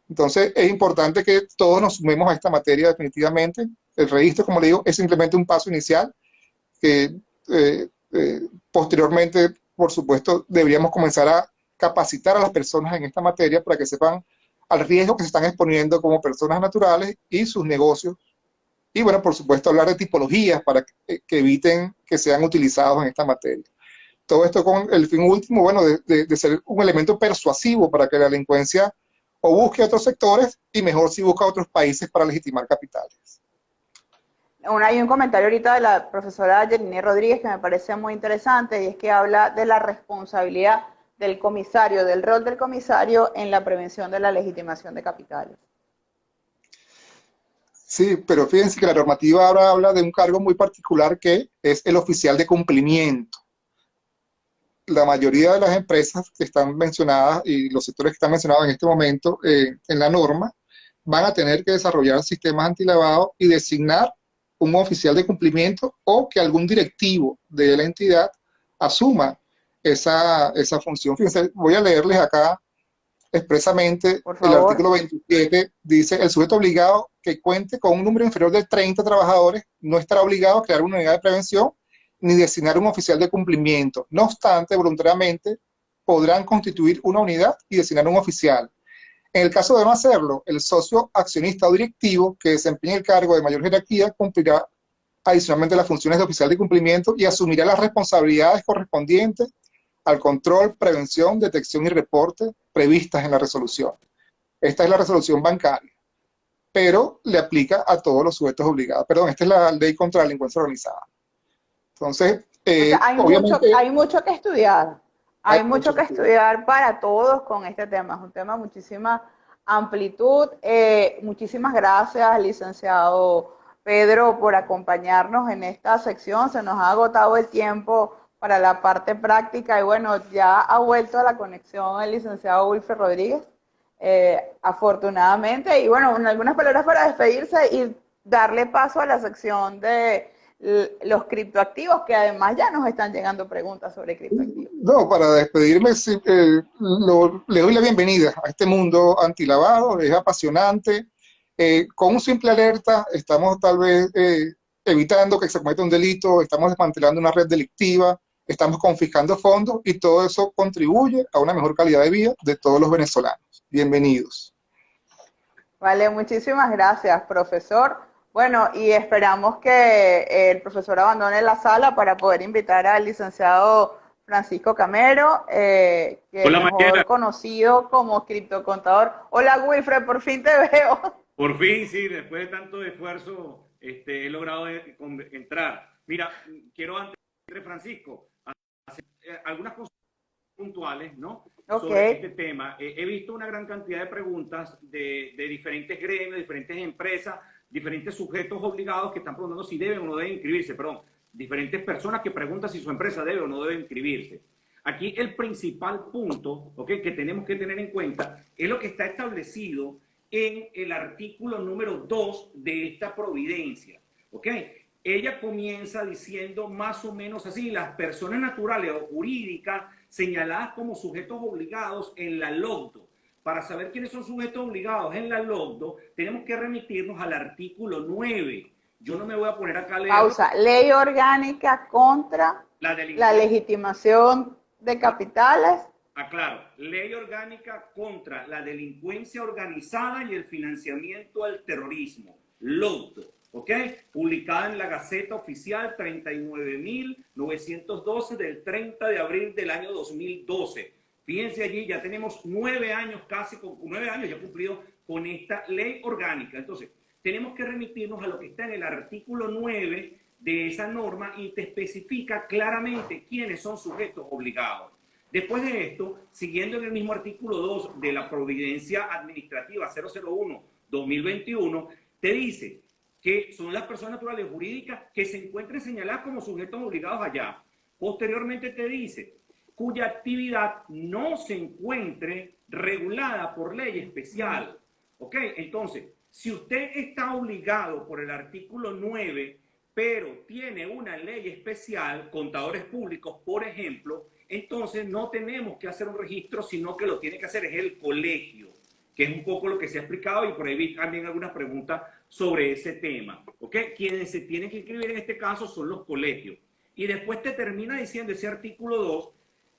Entonces es importante que todos nos sumemos a esta materia definitivamente. El registro, como le digo, es simplemente un paso inicial que posteriormente, por supuesto, deberíamos comenzar a capacitar a las personas en esta materia para que sepan al riesgo que se están exponiendo como personas naturales y sus negocios. Y bueno, por supuesto, hablar de tipologías para que eviten que sean utilizados en esta materia. Todo esto con el fin último, bueno, de ser un elemento persuasivo para que la delincuencia o busque otros sectores y mejor si busca otros países para legitimar capitales. Hay un comentario ahorita de la profesora Jenny Rodríguez que me parece muy interesante y es que habla de la responsabilidad del comisario, del rol del comisario en la prevención de la legitimación de capitales. Sí, pero fíjense que la normativa ahora habla de un cargo muy particular que es el oficial de cumplimiento. La mayoría de las empresas que están mencionadas y los sectores que están mencionados en este momento en la norma van a tener que desarrollar sistemas antilavado y designar un oficial de cumplimiento o que algún directivo de la entidad asuma esa función. Fíjense, voy a leerles acá expresamente el artículo 27, dice: el sujeto obligado que cuente con un número inferior de 30 trabajadores no estará obligado a crear una unidad de prevención ni designar un oficial de cumplimiento. No obstante, voluntariamente podrán constituir una unidad y designar un oficial. En el caso de no hacerlo, el socio accionista o directivo que desempeñe el cargo de mayor jerarquía cumplirá adicionalmente las funciones de oficial de cumplimiento y asumirá las responsabilidades correspondientes al control, prevención, detección y reporte previstas en la resolución. Esta es la resolución bancaria, pero le aplica a todos los sujetos obligados. Perdón, esta es la ley contra la delincuencia organizada. Entonces, o sea, hay mucho que estudiar. Hay mucho que estudiar para todos con este tema. Es un tema de muchísima amplitud. Muchísimas gracias, licenciado Pedro, por acompañarnos en esta sección. Se nos ha agotado el tiempo para la parte práctica y bueno, ya ha vuelto a la conexión el licenciado Wilfred Rodríguez, afortunadamente. Y bueno, algunas palabras para despedirse y darle paso a la sección de los criptoactivos, que además ya nos están llegando preguntas sobre criptoactivos. No, para despedirme, sí, le doy la bienvenida a este mundo antilavado, es apasionante. Con un simple alerta estamos tal vez evitando que se cometa un delito, estamos desmantelando una red delictiva, estamos confiscando fondos y todo eso contribuye a una mejor calidad de vida de todos los venezolanos. Bienvenidos. Vale, muchísimas gracias, profesor. Bueno, y esperamos que el profesor abandone la sala para poder invitar al licenciado Francisco Camero, que es mejor conocido como criptocontador. Hola, Wilfred, por fin te veo. Por fin, sí, después de tanto esfuerzo, he logrado entrar. Mira, quiero antes de Francisco hacer algunas cosas puntuales, ¿no? Sobre este tema. He visto una gran cantidad de preguntas de diferentes gremios, diferentes empresas, diferentes sujetos obligados que están preguntando si deben o no deben inscribirse, perdón, diferentes personas que preguntan si su empresa debe o no debe inscribirse. Aquí el principal punto, que tenemos que tener en cuenta es lo que está establecido en el artículo número 2 de esta providencia, Ella comienza diciendo más o menos así: las personas naturales o jurídicas señaladas como sujetos obligados en la LOCDO. Para saber quiénes son sujetos obligados en la LOCDO, tenemos que remitirnos al artículo 9. Yo no me voy a poner acá a leer. Pausa. Ley orgánica contra la legitimación de capitales. Claro. Ley orgánica contra la delincuencia organizada y el financiamiento al terrorismo. LOCDO. Publicada en la Gaceta Oficial 39.912 del 30 de abril del año 2012. Fíjense allí, ya tenemos 9 años, casi 9 años ya cumplidos con esta ley orgánica. Entonces, tenemos que remitirnos a lo que está en el artículo 9 de esa norma y te especifica claramente quiénes son sujetos obligados. Después de esto, siguiendo en el mismo artículo 2 de la Providencia Administrativa 001-2021, te dice que son las personas naturales jurídicas que se encuentren señaladas como sujetos obligados allá. Posteriormente te dice cuya actividad no se encuentre regulada por ley especial. ¿Ok? Entonces, si usted está obligado por el artículo 9, pero tiene una ley especial, contadores públicos, por ejemplo, entonces no tenemos que hacer un registro, sino que lo tiene que hacer es el colegio, que es un poco lo que se ha explicado, y por ahí vi también algunas preguntas sobre ese tema. ¿Ok? Quienes se tienen que inscribir en este caso son los colegios. Y después te termina diciendo ese artículo 2,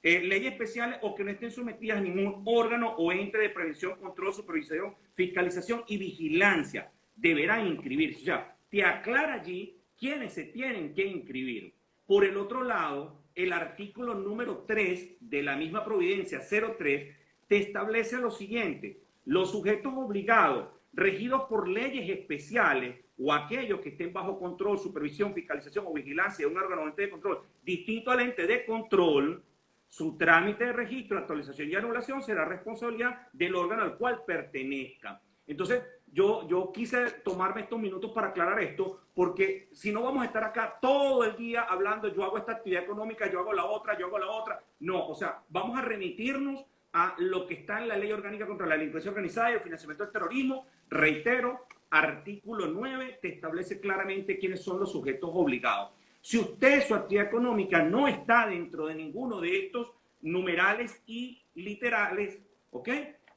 leyes especiales o que no estén sometidas a ningún órgano o ente de prevención, control, supervisión, fiscalización y vigilancia deberán inscribirse. O sea, te aclara allí quiénes se tienen que inscribir. Por el otro lado, el artículo número 3 de la misma Providencia 03 te establece lo siguiente: los sujetos obligados regidos por leyes especiales o aquellos que estén bajo control, supervisión, fiscalización o vigilancia de un órgano o ente de control distinto al ente de control, su trámite de registro, actualización y anulación será responsabilidad del órgano al cual pertenezca. Entonces, yo quise tomarme estos minutos para aclarar esto, porque si no vamos a estar acá todo el día hablando, yo hago esta actividad económica, yo hago la otra, yo hago la otra. No, o sea, vamos a remitirnos a lo que está en la Ley Orgánica contra la Delincuencia Organizada y el Financiamiento del Terrorismo. Reitero, artículo 9 te establece claramente quiénes son los sujetos obligados. Si usted, su actividad económica no está dentro de ninguno de estos numerales y literales, ¿ok?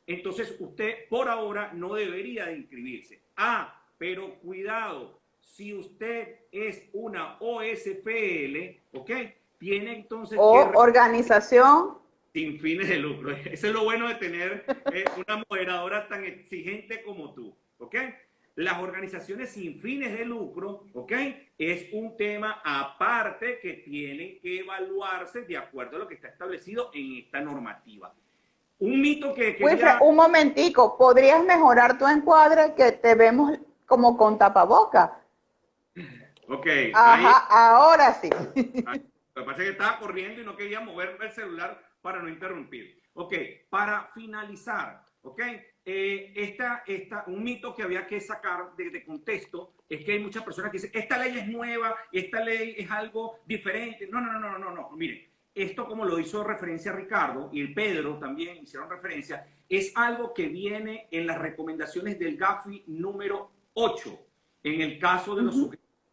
Entonces usted por ahora no debería de inscribirse. Ah, pero cuidado, si usted es una OSPL, ¿ok? Tiene entonces que... organización sin fines de lucro. Eso es lo bueno de tener una moderadora tan exigente como tú, ¿ok? Las organizaciones sin fines de lucro, ¿ok? Es un tema aparte que tienen que evaluarse de acuerdo a lo que está establecido en esta normativa. Un mito que quería... Wilfred, un momentico, ¿podrías mejorar tu encuadre que te vemos como con tapaboca? Ok. Ajá, ahora sí. Lo que pasa es que estaba corriendo y no quería mover el celular para no interrumpir. Ok, para finalizar, ok, un mito que había que sacar de contexto es que hay muchas personas que dicen, esta ley es nueva, esta ley es algo diferente. No, miren, esto, como lo hizo referencia Ricardo y el Pedro también hicieron referencia, es algo que viene en las recomendaciones del GAFI número 8, en el caso de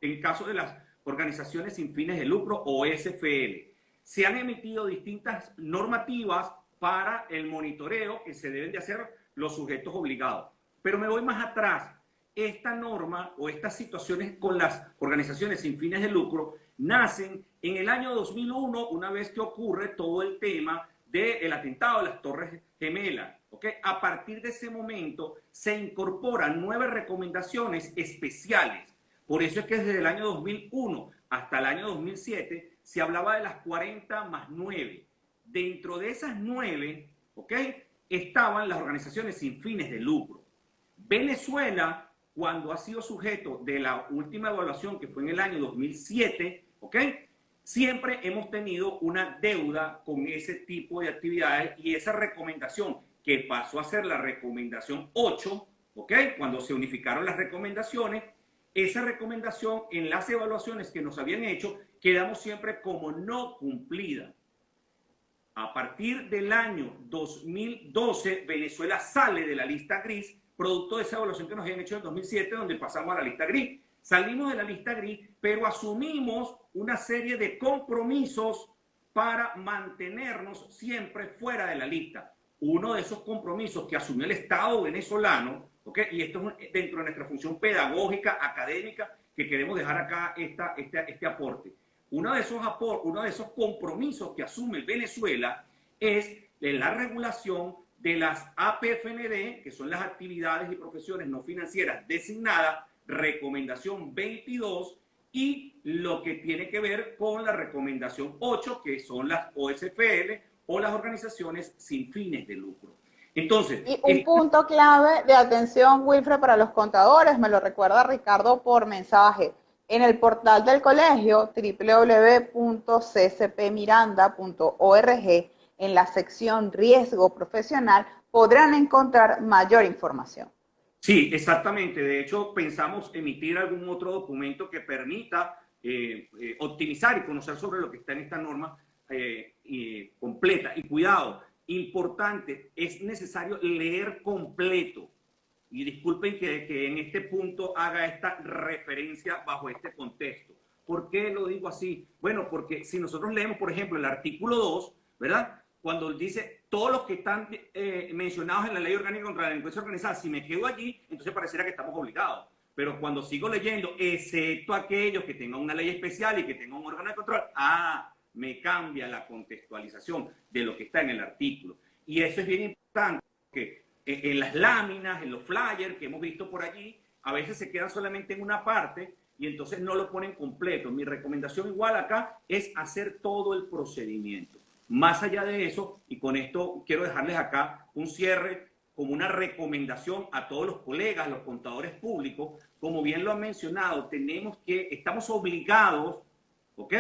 en caso de las organizaciones sin fines de lucro o SFL. Se han emitido distintas normativas para el monitoreo que se deben de hacer los sujetos obligados. Pero me voy más atrás. Esta norma o estas situaciones con las organizaciones sin fines de lucro nacen en el año 2001, una vez que ocurre todo el tema del atentado de las Torres Gemelas. ¿Okay? A partir de ese momento se incorporan 9 recomendaciones especiales. Por eso es que desde el año 2001 hasta el año 2007 se hablaba de las 40 más 9. Dentro de esas 9, ¿ok?, estaban las organizaciones sin fines de lucro. Venezuela, cuando ha sido sujeto de la última evaluación, que fue en el año 2007, ¿ok?, siempre hemos tenido una deuda con ese tipo de actividades, y esa recomendación que pasó a ser la recomendación 8, ¿ok?, cuando se unificaron las recomendaciones, esa recomendación en las evaluaciones que nos habían hecho quedamos siempre como no cumplida. A partir del año 2012, Venezuela sale de la lista gris, producto de esa evaluación que nos habían hecho en 2007, donde pasamos a la lista gris. Salimos de la lista gris, pero asumimos una serie de compromisos para mantenernos siempre fuera de la lista. Uno de esos compromisos que asumió el Estado venezolano, ¿okay?, y esto es dentro de nuestra función pedagógica, académica, que queremos dejar acá este aporte. Uno de esos compromisos que asume Venezuela es la regulación de las APFND, que son las actividades y profesiones no financieras designadas, recomendación 22, y lo que tiene que ver con la recomendación 8, que son las OSFL o las organizaciones sin fines de lucro. Entonces, y un punto clave de atención, Wilfred, para los contadores, me lo recuerda Ricardo por mensaje. En el portal del colegio, www.cscpmiranda.org, en la sección Riesgo Profesional, podrán encontrar mayor información. Sí, exactamente. De hecho, pensamos emitir algún otro documento que permita optimizar y conocer sobre lo que está en esta norma completa. Y cuidado, importante, es necesario leer completo. Y disculpen que en este punto haga esta referencia bajo este contexto. ¿Por qué lo digo así? Bueno, porque si nosotros leemos, por ejemplo, el artículo 2, ¿verdad? Cuando dice todos los que están mencionados en la Ley Orgánica contra la Delincuencia Organizada, si me quedo allí, entonces pareciera que estamos obligados. Pero cuando sigo leyendo, excepto aquellos que tengan una ley especial y que tengan un órgano de control, me cambia la contextualización de lo que está en el artículo. Y eso es bien importante, porque en las láminas, en los flyers que hemos visto por allí, a veces se quedan solamente en una parte y entonces no lo ponen completo. Mi recomendación igual acá es hacer todo el procedimiento. Más allá de eso, y con esto quiero dejarles acá un cierre como una recomendación a todos los colegas, los contadores públicos, como bien lo han mencionado, estamos obligados, ¿ok?,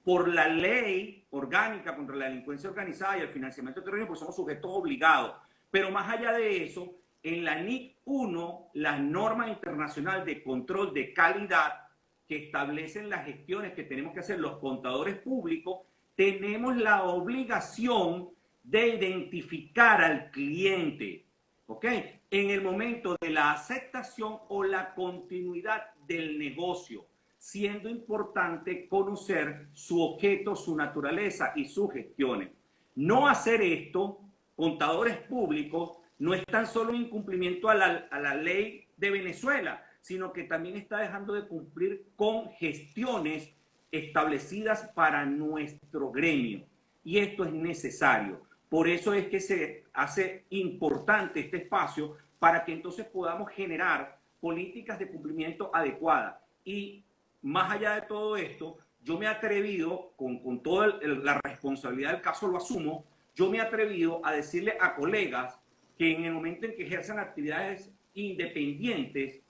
por la Ley Orgánica contra la Delincuencia Organizada y el Financiamiento del Terrorismo, pues somos sujetos obligados. Pero más allá de eso, en la NIC 1, la norma internacional de control de calidad que establecen las gestiones que tenemos que hacer los contadores públicos, tenemos la obligación de identificar al cliente, ¿ok?, en el momento de la aceptación o la continuidad del negocio, siendo importante conocer su objeto, su naturaleza y sus gestiones. No hacer esto, contadores públicos, no es tan solo un incumplimiento a la ley de Venezuela, sino que también está dejando de cumplir con gestiones establecidas para nuestro gremio. Y esto es necesario. Por eso es que se hace importante este espacio para que entonces podamos generar políticas de cumplimiento adecuadas. Y más allá de todo esto, yo me he atrevido, con toda la responsabilidad del caso lo asumo, yo me he atrevido a decirle a colegas que en el momento en que ejerzan actividades independientes,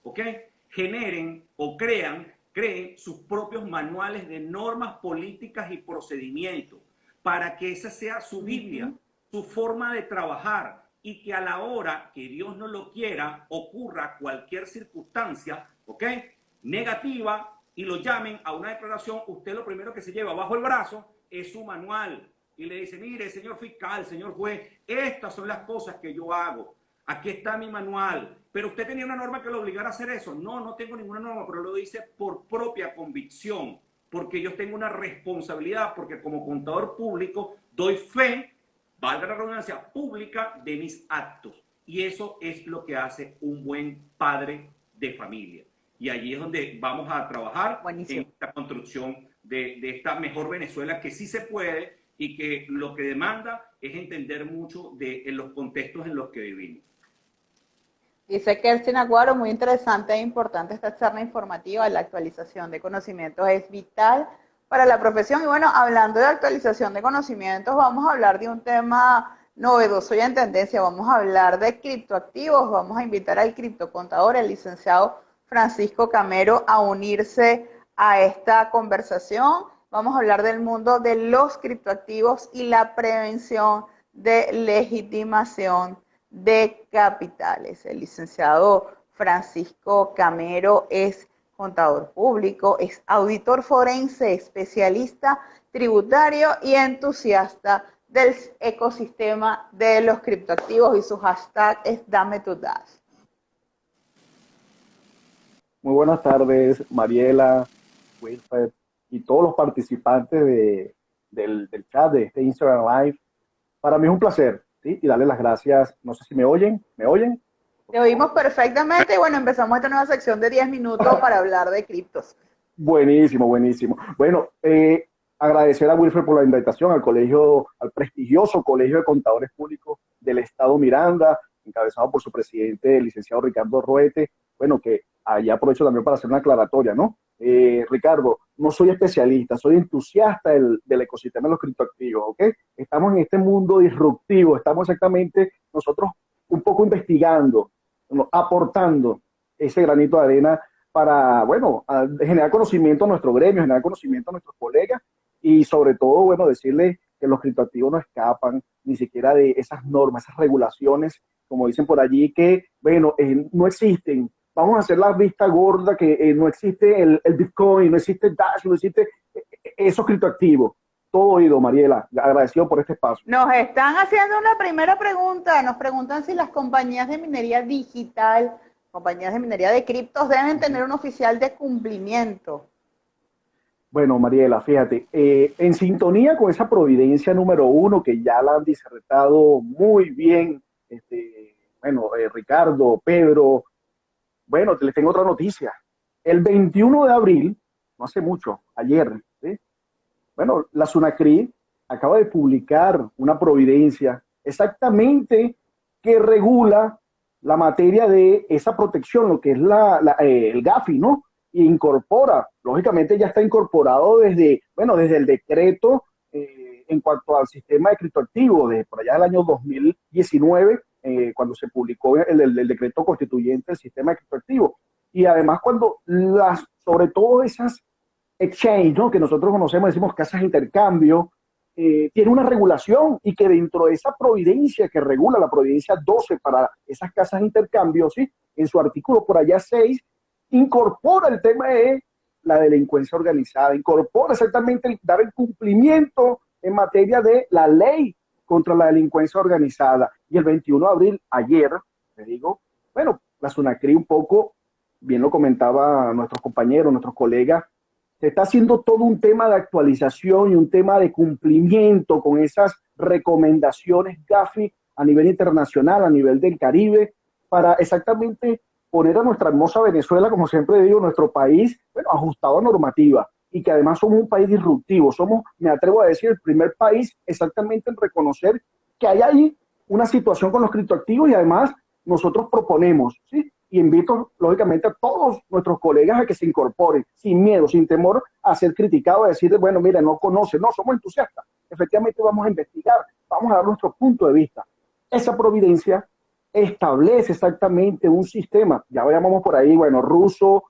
¿ok?, generen o creen sus propios manuales de normas, políticas y procedimientos, para que esa sea su Biblia, su forma de trabajar, y que a la hora que Dios no lo quiera, ocurra cualquier circunstancia, ¿ok?, negativa, y lo llamen a una declaración, usted lo primero que se lleva bajo el brazo es su manual y le dice, mire, señor fiscal, señor juez, estas son las cosas que yo hago, aquí está mi manual, pero usted tenía una norma que lo obligara a hacer eso. No, no tengo ninguna norma, pero lo dice por propia convicción, porque yo tengo una responsabilidad, porque como contador público doy fe, valga la redundancia, pública de mis actos, y eso es lo que hace un buen padre de familia. Y allí es donde vamos a trabajar. Buenísimo. En esta construcción de esta mejor Venezuela, que sí se puede y que lo que demanda es entender mucho de los contextos en los que vivimos. Dice Kerstin Aguaro, muy interesante e importante esta charla informativa. La actualización de conocimientos es vital para la profesión. Y bueno, hablando de actualización de conocimientos, vamos a hablar de un tema novedoso y en tendencia. Vamos a hablar de criptoactivos. Vamos a invitar al criptocontador, el licenciado Francisco Camero, a unirse a esta conversación. Vamos a hablar del mundo de los criptoactivos y la prevención de legitimación de capitales. El licenciado Francisco Camero es contador público, es auditor forense, especialista tributario y entusiasta del ecosistema de los criptoactivos, y su hashtag es Dame tu Dash. Muy buenas tardes, Mariela, Wilfred y todos los participantes del chat de este Instagram Live. Para mí es un placer, ¿sí?, y darles las gracias. No sé si me oyen. ¿Me oyen? Te oímos perfectamente y bueno, empezamos esta nueva sección de 10 minutos para hablar de criptos. Buenísimo, buenísimo. Bueno, agradecer a Wilfred por la invitación al prestigioso Colegio de Contadores Públicos del Estado Miranda, encabezado por su presidente, el licenciado Ricardo Ruete. Bueno, que ahí aprovecho también para hacer una aclaratoria, ¿no? Ricardo, no soy especialista, soy entusiasta del ecosistema de los criptoactivos, ¿ok? Estamos en este mundo disruptivo, estamos exactamente nosotros un poco investigando, aportando ese granito de arena para, bueno, generar conocimiento a nuestro gremio, generar conocimiento a nuestros colegas y sobre todo, bueno, decirles que los criptoactivos no escapan ni siquiera de esas normas, esas regulaciones, como dicen por allí, que, bueno, no existen. Vamos a hacer la vista gorda que no existe el Bitcoin, no existe el Dash, no existe esos criptoactivos. todo oído, Mariela. Agradecido por este espacio. Nos están haciendo una primera pregunta. Nos preguntan si las compañías de minería digital, compañías de minería de criptos, deben tener un oficial de cumplimiento. Bueno, Mariela, fíjate, en sintonía con esa providencia número 1 que ya la han disertado muy bien, Ricardo, Pedro, bueno, les tengo otra noticia. El 21 de abril, no hace mucho, ayer, ¿sí? Bueno, la SUNACRI acaba de publicar una providencia exactamente que regula la materia de esa protección, lo que es el GAFI, ¿no? E incorpora, lógicamente ya está incorporado desde el decreto en cuanto al sistema de criptoactivos, desde por allá del año 2019, cuando se publicó el decreto constituyente del sistema de criptoactivos. Y además cuando sobre todo esas exchange, ¿no? Que nosotros conocemos, decimos casas de intercambio, tiene una regulación y que dentro de esa providencia que regula la providencia 12 para esas casas de intercambio, ¿sí? En su artículo por allá 6, incorpora el tema de la delincuencia organizada, incorpora exactamente dar el cumplimiento en materia de la ley contra la delincuencia organizada. Y el 21 de abril, ayer, le digo, bueno, la SUNACRI un poco, bien lo comentaba nuestros compañeros, nuestros colegas, se está haciendo todo un tema de actualización y un tema de cumplimiento con esas recomendaciones GAFI a nivel internacional, a nivel del Caribe, para exactamente poner a nuestra hermosa Venezuela, como siempre digo, nuestro país, bueno, ajustado a normativa, y que además somos un país disruptivo, somos, me atrevo a decir, el primer país exactamente en reconocer que hay ahí una situación con los criptoactivos y además nosotros proponemos, ¿sí? Y invito, lógicamente, a todos nuestros colegas a que se incorporen sin miedo, sin temor a ser criticados, a decir, bueno, mira, no conoce, no, somos entusiastas. Efectivamente vamos a investigar, vamos a dar nuestro punto de vista. Esa providencia establece exactamente un sistema, ya llamamos por ahí, bueno, ruso,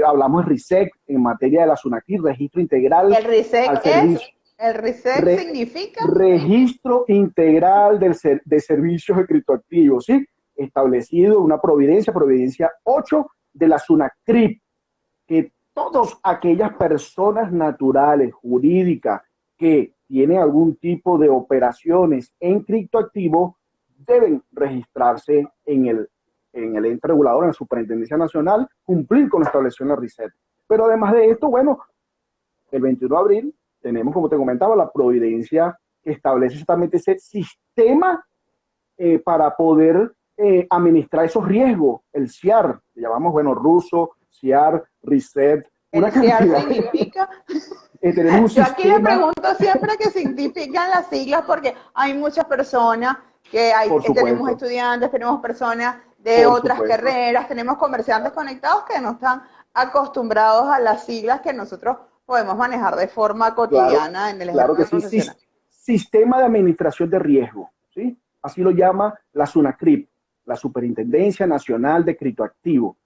hablamos de RISEC en materia de la SUNACRI, registro integral. ¿El RISEC el RISEC significa? Registro integral de servicios de criptoactivos, ¿sí? Establecido una providencia 8 de la SUNACRI, que todas aquellas personas naturales, jurídicas, que tienen algún tipo de operaciones en criptoactivos, deben registrarse en el ente regulador, en la Superintendencia Nacional, cumplir con la establección de la RISEC. Pero además de esto, bueno, el 21 de abril tenemos, como te comentaba, la providencia que establece exactamente ese sistema para poder administrar esos riesgos, el CIAR, que llamamos, bueno, ruso, CIAR, RISET. ¿El CIAR significa? Tenemos un Yo aquí sistema, le pregunto siempre qué significan las siglas porque hay muchas personas que tenemos estudiantes, tenemos personas de otras carreras, tenemos comerciantes conectados que no están acostumbrados a las siglas que nosotros podemos manejar de forma cotidiana en el ejercicio profesional. Sistema de administración de riesgo, ¿sí? Así lo llama la SUNACRI, la Superintendencia Nacional de Criptoactivos,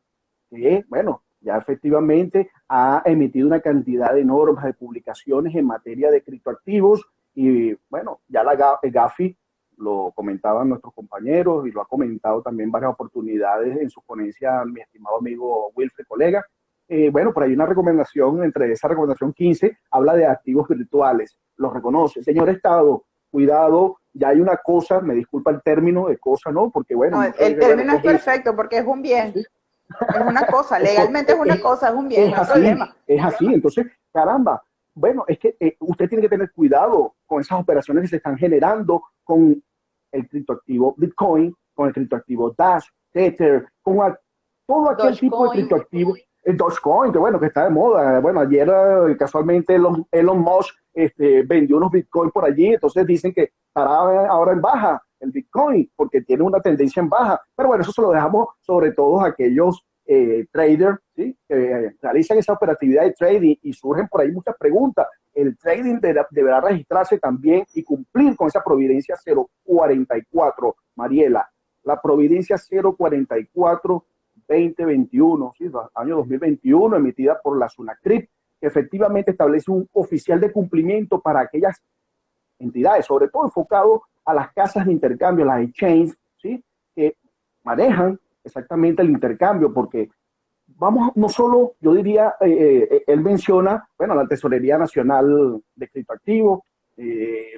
que, bueno, ya efectivamente ha emitido una cantidad de normas, de publicaciones en materia de criptoactivos y, bueno, ya el GAFI lo comentaban nuestros compañeros y lo ha comentado también en varias oportunidades en su ponencia mi estimado amigo Wilfred, colega. Bueno, por ahí una recomendación, entre esa recomendación 15, habla de activos virtuales, los reconoce. Señor Estado, cuidado, ya hay una cosa, me disculpa el término de cosa, ¿no? Porque bueno. No, el término es perfecto porque es un bien. ¿Sí? Es una cosa, legalmente es una cosa, es un bien, no hay problema. Es así, entonces, caramba, bueno, es que usted tiene que tener cuidado con esas operaciones que se están generando con el criptoactivo Bitcoin, con el criptoactivo Dash, Tether, con todo aquel tipo de criptoactivo. El Dogecoin, que bueno, que está de moda. Bueno, ayer casualmente Elon Musk vendió unos Bitcoin por allí, entonces dicen que estará ahora en baja el Bitcoin, porque tiene una tendencia en baja. Pero bueno, eso se lo dejamos sobre todo a aquellos traders, ¿sí? Que realizan esa operatividad de trading y surgen por ahí muchas preguntas. El trading deberá registrarse también y cumplir con esa providencia 044, Mariela. La providencia 044 2021, ¿sí? Año 2021, emitida por la SUNACRI, que efectivamente establece un oficial de cumplimiento para aquellas entidades, sobre todo enfocado a las casas de intercambio, las exchanges, ¿sí? Que manejan exactamente el intercambio, porque vamos, no solo, yo diría, él menciona, bueno, la Tesorería Nacional de Criptoactivos,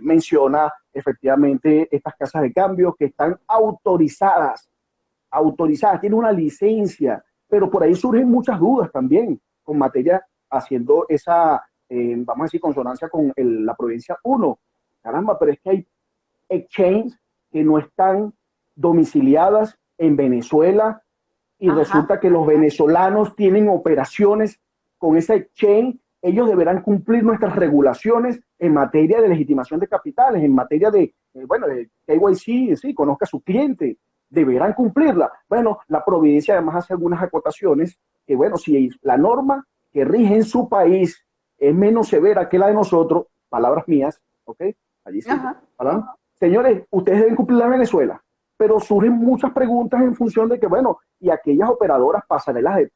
menciona efectivamente estas casas de cambio que están autorizadas, tienen una licencia, pero por ahí surgen muchas dudas también con materia, haciendo esa, vamos a decir, consonancia con la provincia uno. Caramba, pero es que hay exchanges que no están domiciliadas en Venezuela y resulta que los venezolanos tienen operaciones con esa exchange. Ellos deberán cumplir nuestras regulaciones en materia de legitimación de capitales, en materia de, bueno, de KYC, sí, conozca a su cliente, deberán cumplirla. Bueno, la providencia además hace algunas acotaciones que, bueno, si la norma que rige en su país es menos severa que la de nosotros, palabras mías, ¿ok? Allí sí. Señores, ustedes deben cumplir la Venezuela, pero surgen muchas preguntas en función de que, bueno, y aquellas operadoras pasarelas de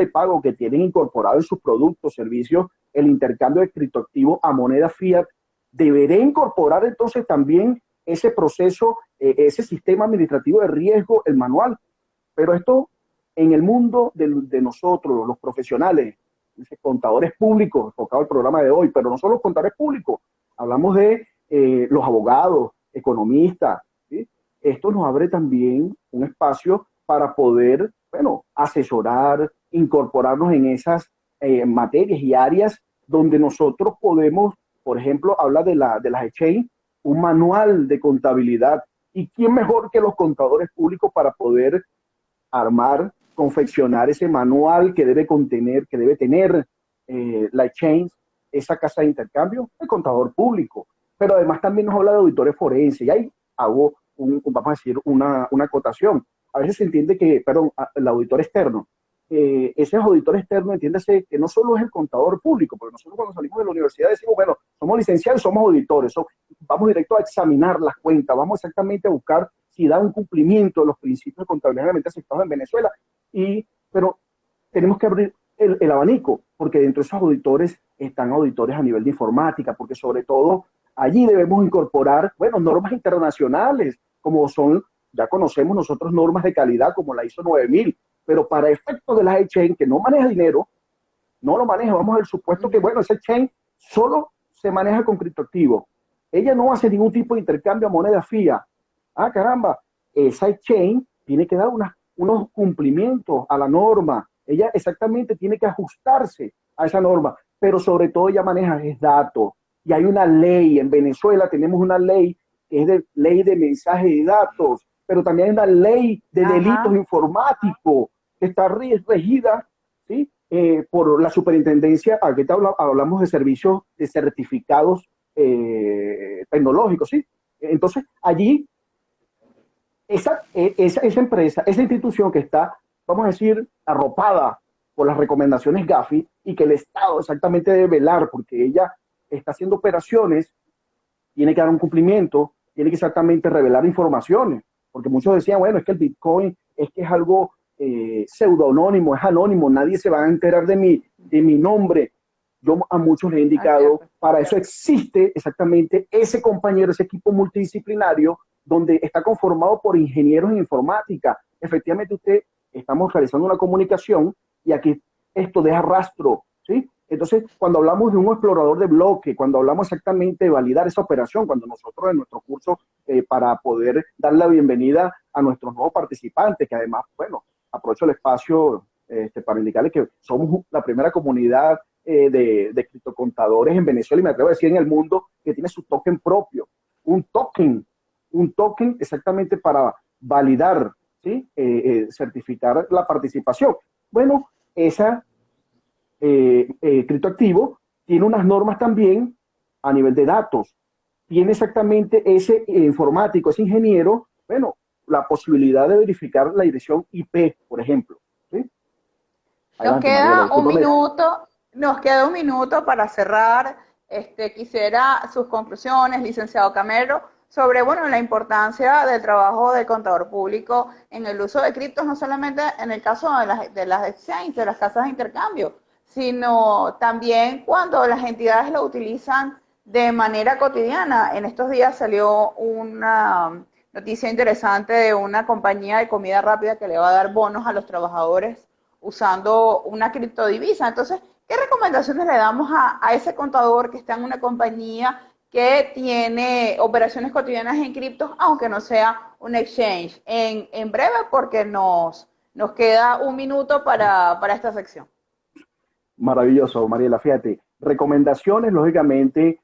pago que tienen incorporado en sus productos, servicios, el intercambio de criptoactivos a moneda fiat, deberé incorporar entonces también ese proceso, ese sistema administrativo de riesgo, el manual. Pero esto en el mundo de nosotros, los profesionales, contadores públicos, enfocado al programa de hoy, pero no solo los contadores públicos, hablamos de los abogados, economistas, ¿sí? Esto nos abre también un espacio para poder, bueno, asesorar, incorporarnos en esas materias y áreas donde nosotros podemos, por ejemplo, habla de las exchange, un manual de contabilidad. ¿Y quién mejor que los contadores públicos para poder armar, confeccionar ese manual que debe contener, que debe tener la exchange, esa casa de intercambio? El contador público. Pero además también nos habla de auditores forenses. Y ahí hago, vamos a decir, una acotación. A veces se entiende que, perdón, el auditor externo. Ese auditor externo, entiéndase que no solo es el contador público, porque nosotros cuando salimos de la universidad decimos, bueno, somos licenciados y somos auditores, vamos directo a examinar las cuentas, vamos exactamente a buscar si da un cumplimiento de los principios de contabilidad realmente aceptados en Venezuela, pero tenemos que abrir el abanico, porque dentro de esos auditores están auditores a nivel de informática, porque sobre todo allí debemos incorporar, bueno, normas internacionales, como son, ya conocemos nosotros normas de calidad como la ISO 9000, pero para efectos de las exchange que no maneja dinero, no lo maneja, vamos al supuesto que, bueno, esa exchange solo se maneja con criptoactivos. Ella no hace ningún tipo de intercambio a moneda fiat. Ah, caramba, esa exchange tiene que dar unos cumplimientos a la norma. Ella exactamente tiene que ajustarse a esa norma, pero sobre todo ella maneja datos. Y hay una ley, en Venezuela tenemos una ley que es de ley de mensaje de datos, pero también hay una ley de delitos informáticos que está regida, ¿sí? Por la superintendencia. Aquí hablamos de servicios de certificados tecnológicos, ¿sí? Entonces, allí, esa empresa, esa institución que está, vamos a decir, arropada por las recomendaciones Gafi y que el Estado exactamente debe velar porque ella está haciendo operaciones, tiene que dar un cumplimiento, tiene que exactamente revelar informaciones, porque muchos decían, bueno, es que el Bitcoin es que es algo pseudoanónimo, es anónimo, nadie se va a enterar de mi nombre. Yo a muchos les he indicado, para eso existe exactamente ese compañero, ese equipo multidisciplinario, donde está conformado por ingenieros en informática. Efectivamente, estamos realizando una comunicación y aquí esto deja rastro, ¿sí? Entonces, cuando hablamos de un explorador de bloque, cuando hablamos exactamente de validar esa operación, cuando nosotros en nuestro curso, para poder dar la bienvenida a nuestros nuevos participantes, que además, bueno, aprovecho el espacio para indicarles que somos la primera comunidad de criptocontadores en Venezuela y me atrevo a decir en el mundo que tiene su token propio, un token exactamente para validar, ¿sí? Certificar la participación. Bueno, esa criptoactivo tiene unas normas también a nivel de datos. Tiene exactamente ese informático, ese ingeniero, bueno, la posibilidad de verificar la dirección IP, por ejemplo. ¿Sí? Adelante, nos queda un minuto para cerrar. Quisiera sus conclusiones, licenciado Camero, sobre, bueno, la importancia del trabajo del contador público en el uso de criptos, no solamente en el caso de las exchanges, de las casas de intercambio, sino también cuando las entidades lo utilizan de manera cotidiana. En estos días salió una noticia interesante de una compañía de comida rápida que le va a dar bonos a los trabajadores usando una criptodivisa. Entonces, ¿qué recomendaciones le damos a ese contador que está en una compañía que tiene operaciones cotidianas en criptos, aunque no sea un exchange? En breve, porque nos queda un minuto para esta sección. Maravilloso, Mariela. Fíjate, recomendaciones, lógicamente,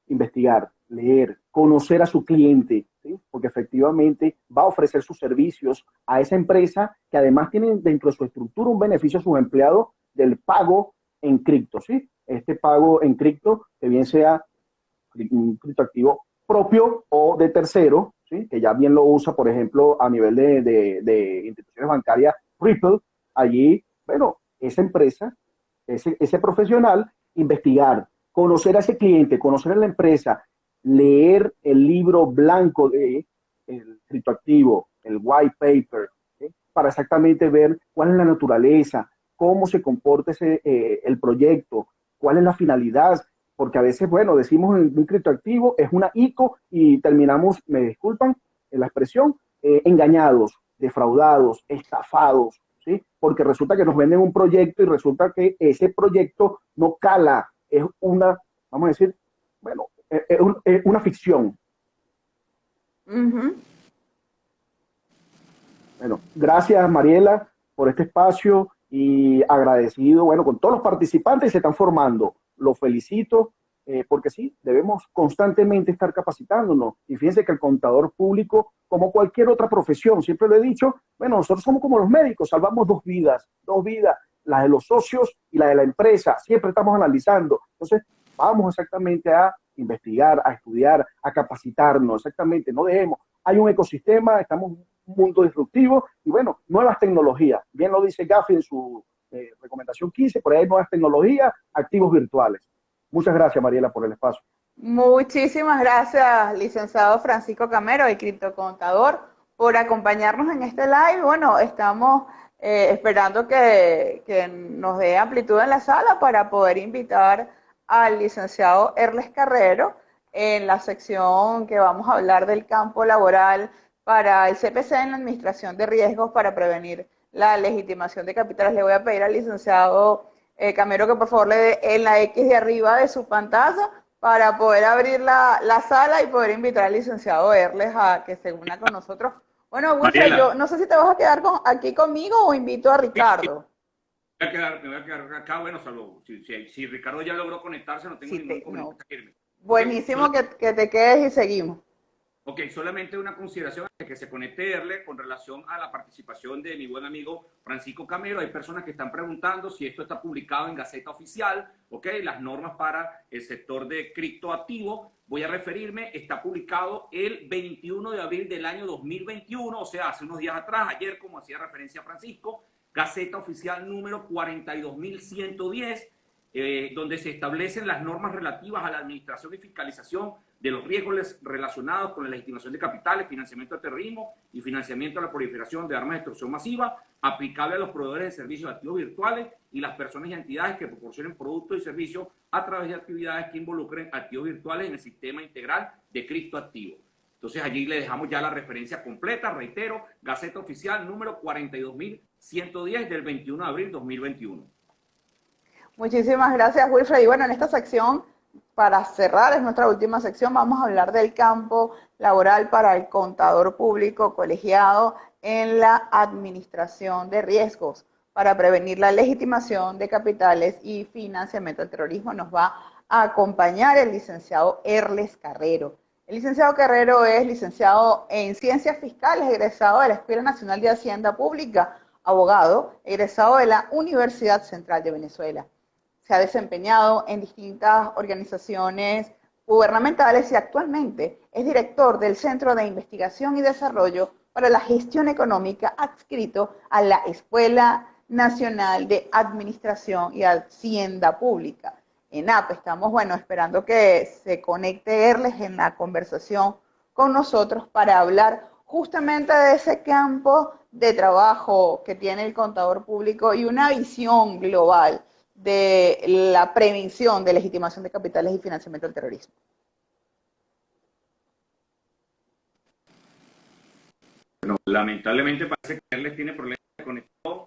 investigar, leer, conocer a su cliente, ¿sí? Porque efectivamente va a ofrecer sus servicios a esa empresa que además tiene dentro de su estructura un beneficio a sus empleados del pago en cripto, ¿sí? Este pago en cripto, que bien sea un criptoactivo propio o de tercero, ¿sí? Que ya bien lo usa, por ejemplo, a nivel de instituciones bancarias, Ripple, allí, bueno, esa empresa, ese profesional, investigar, conocer a ese cliente, conocer a la empresa, leer el libro blanco de el criptoactivo, el white paper, ¿sí? Para exactamente ver cuál es la naturaleza, cómo se comporta el proyecto, cuál es la finalidad, porque a veces, bueno, decimos en un criptoactivo es una ICO y terminamos, me disculpan la expresión, engañados, defraudados, estafados, ¿sí? Porque resulta que nos venden un proyecto y resulta que ese proyecto no cala, es una, vamos a decir, bueno, es una ficción. Bueno, gracias Mariela por este espacio y agradecido, bueno, con todos los participantes que se están formando. Los felicito porque sí, debemos constantemente estar capacitándonos. Y fíjense que el contador público, como cualquier otra profesión, siempre lo he dicho, bueno, nosotros somos como los médicos, salvamos dos vidas, la de los socios y la de la empresa, siempre estamos analizando. Entonces, vamos exactamente a investigar, a estudiar, a capacitarnos, exactamente, no dejemos. Hay un ecosistema, estamos en un mundo disruptivo y bueno, nuevas tecnologías. Bien lo dice Gafi en su recomendación 15, por ahí hay nuevas tecnologías, activos virtuales. Muchas gracias, Mariela, por el espacio. Muchísimas gracias, licenciado Francisco Camero, el criptocontador, por acompañarnos en este live. Bueno, estamos esperando que nos dé amplitud en la sala para poder invitar al licenciado Erles Carrero en la sección que vamos a hablar del campo laboral para el CPC en la administración de riesgos para prevenir la legitimación de capitales. Le voy a pedir al licenciado Camero que por favor le dé en la X de arriba de su pantalla para poder abrir la sala y poder invitar al licenciado Erles a que se una con nosotros. Bueno, Wilfred, yo no sé si te vas a quedar aquí conmigo o invito a Ricardo. Me voy a quedar acá, bueno, salvo. Si Ricardo ya logró conectarse, no tengo ningún inconveniente. Buenísimo que te quedes y seguimos. Ok, solamente una consideración de que se conecte Erle con relación a la participación de mi buen amigo Francisco Camero. Hay personas que están preguntando si esto está publicado en Gaceta Oficial, ok, las normas para el sector de criptoactivo. Voy a referirme, está publicado el 21 de abril del año 2021, o sea, hace unos días atrás, ayer, como hacía referencia Francisco, Gaceta Oficial número 42.110, donde se establecen las normas relativas a la administración y fiscalización de los riesgos relacionados con la legitimación de capitales, financiamiento al terrorismo y financiamiento a la proliferación de armas de destrucción masiva, aplicable a los proveedores de servicios de activos virtuales y las personas y entidades que proporcionen productos y servicios a través de actividades que involucren activos virtuales en el sistema integral de criptoactivos. Entonces allí le dejamos ya la referencia completa, reitero, Gaceta Oficial número 42.110 del 21 de abril 2021. Muchísimas gracias, Wilfred. Y bueno, en esta sección, para cerrar, es nuestra última sección, vamos a hablar del campo laboral para el contador público colegiado en la administración de riesgos para prevenir la legitimación de capitales y financiamiento del terrorismo. Nos va a acompañar el licenciado Erles Carrero. El licenciado Carrero es licenciado en Ciencias Fiscales, egresado de la Escuela Nacional de Hacienda Pública, abogado, egresado de la Universidad Central de Venezuela. Se ha desempeñado en distintas organizaciones gubernamentales y actualmente es director del Centro de Investigación y Desarrollo para la Gestión Económica adscrito a la Escuela Nacional de Administración y Hacienda Pública. ENAP, estamos, bueno, esperando que se conecte Erles en la conversación con nosotros para hablar justamente de ese campo de trabajo que tiene el contador público y una visión global de la prevención de legitimación de capitales y financiamiento del terrorismo. Bueno, lamentablemente parece que Erles tiene problemas de conexión.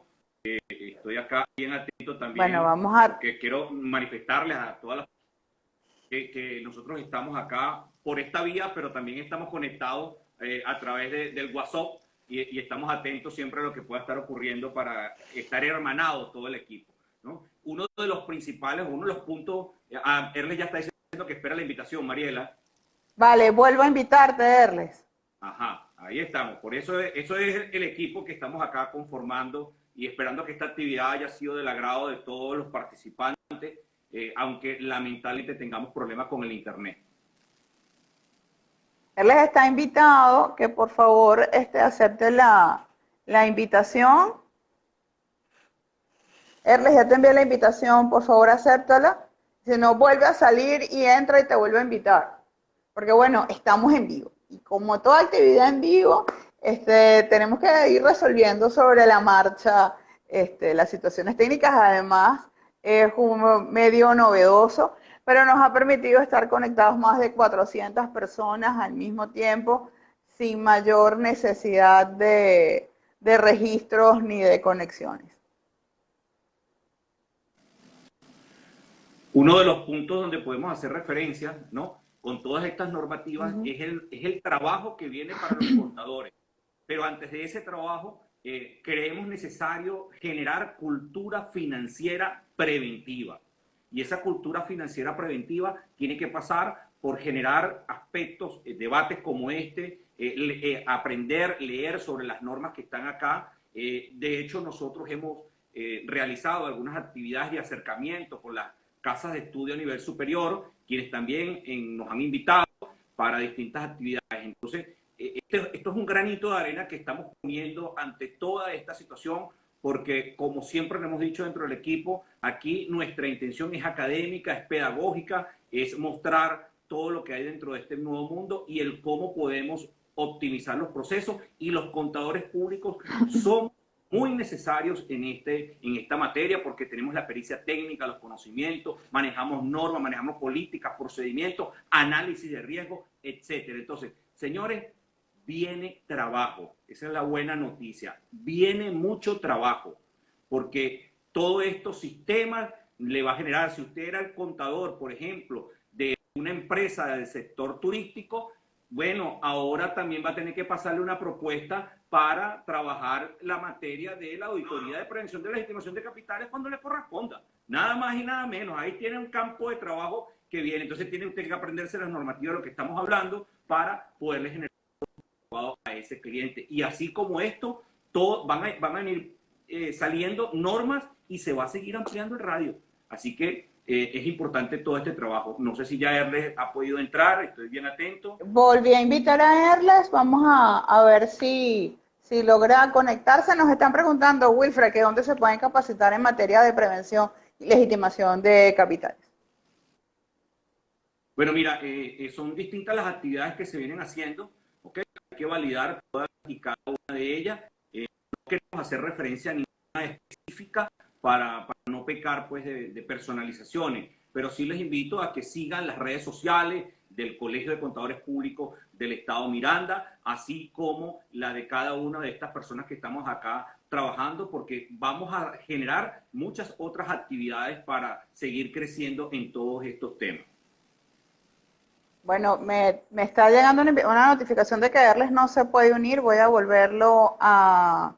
Estoy estoy acá bien atento también. Bueno, vamos a... Porque quiero manifestarles a todas las que nosotros estamos acá por esta vía, pero también estamos conectados a través del WhatsApp y estamos atentos siempre a lo que pueda estar ocurriendo para estar hermanados todo el equipo, ¿no? Uno de los principales, uno de los puntos, Erles ya está diciendo que espera la invitación, Mariela. Vale, vuelvo a invitarte, Erles. Ajá, ahí estamos. Por eso es el equipo que estamos acá conformando y esperando que esta actividad haya sido del agrado de todos los participantes, aunque lamentablemente tengamos problemas con el internet. Él les está invitado que por favor acepte la invitación. Erles, ya te envié la invitación, por favor acéptala. Si no, vuelve a salir y entra y te vuelve a invitar. Porque bueno, estamos en vivo. Y como toda actividad en vivo, tenemos que ir resolviendo sobre la marcha las situaciones técnicas. Además, es un medio novedoso, pero nos ha permitido estar conectados más de 400 personas al mismo tiempo, sin mayor necesidad de registros ni de conexiones. Uno de los puntos donde podemos hacer referencia, ¿no?, con todas estas normativas, es el trabajo que viene para los contadores. Pero antes de ese trabajo, creemos necesario generar cultura financiera preventiva. Y esa cultura financiera preventiva tiene que pasar por generar aspectos, debates como aprender, leer sobre las normas que están acá. De hecho, nosotros hemos realizado algunas actividades de acercamiento con las casas de estudio a nivel superior, quienes también nos han invitado para distintas actividades. Entonces, esto es un granito de arena que estamos poniendo ante toda esta situación, porque como siempre lo hemos dicho dentro del equipo, aquí nuestra intención es académica, es pedagógica, es mostrar todo lo que hay dentro de este nuevo mundo y el cómo podemos optimizar los procesos, y los contadores públicos son muy necesarios en esta materia, porque tenemos la pericia técnica, los conocimientos, manejamos normas, manejamos políticas, procedimientos, análisis de riesgo, etcétera. Entonces, señores, viene trabajo. Esa es la buena noticia. Viene mucho trabajo, porque todos estos sistemas le va a generar, si usted era el contador, por ejemplo, de una empresa del sector turístico, bueno, ahora también va a tener que pasarle una propuesta para trabajar la materia de la auditoría de prevención de la legitimación de capitales cuando le corresponda. Nada más y nada menos. Ahí tiene un campo de trabajo que viene. Entonces tiene usted que aprenderse las normativas de lo que estamos hablando para poderle generar a ese cliente. Y así como esto, van a venir saliendo normas y se va a seguir ampliando el radio. Así que es importante todo este trabajo. No sé si ya Erles ha podido entrar, estoy bien atento. Volví a invitar a Erles, vamos a ver si logra conectarse. Nos están preguntando, Wilfred, que dónde se pueden capacitar en materia de prevención y legitimación de capitales. Bueno, mira, son distintas las actividades que se vienen haciendo, ¿okay? Hay que validar todas y cada una de ellas. No queremos hacer referencia a ninguna específica para no pecar pues de personalizaciones, pero sí les invito a que sigan las redes sociales del Colegio de Contadores Públicos del Estado Miranda, así como la de cada una de estas personas que estamos acá trabajando, porque vamos a generar muchas otras actividades para seguir creciendo en todos estos temas. Bueno, me está llegando una notificación de que Erles no se puede unir. Voy a volverlo a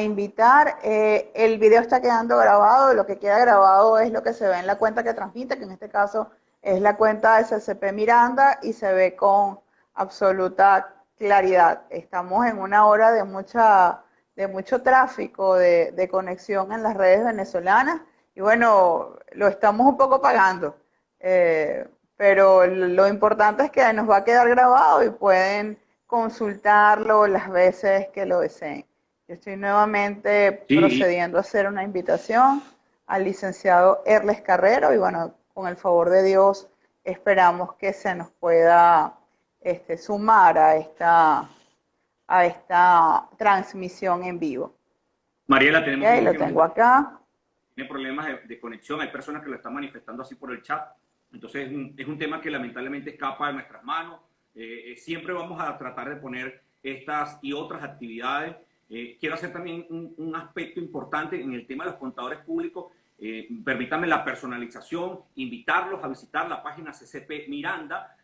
invitar. El video está quedando grabado. Lo que queda grabado es lo que se ve en la cuenta que transmite, que en este caso es la cuenta de SCP Miranda, y se ve con absoluta claridad. Estamos en una hora de mucho tráfico de conexión en las redes venezolanas, y bueno, lo estamos un poco pagando. Pero lo importante es que nos va a quedar grabado y pueden consultarlo las veces que lo deseen. Yo estoy nuevamente procediendo a hacer una invitación al licenciado Erles Carrero, y bueno, con el favor de Dios esperamos que se nos pueda sumar a esta transmisión en vivo. Mariela, tenemos ahí lo tengo acá. Tiene problemas de conexión, hay personas que lo están manifestando así por el chat. Entonces es un tema que lamentablemente escapa de nuestras manos. Siempre vamos a tratar de poner estas y otras actividades Quiero hacer también un aspecto importante en el tema de los contadores públicos. Permítanme la personalización, invitarlos a visitar la página CCP Miranda.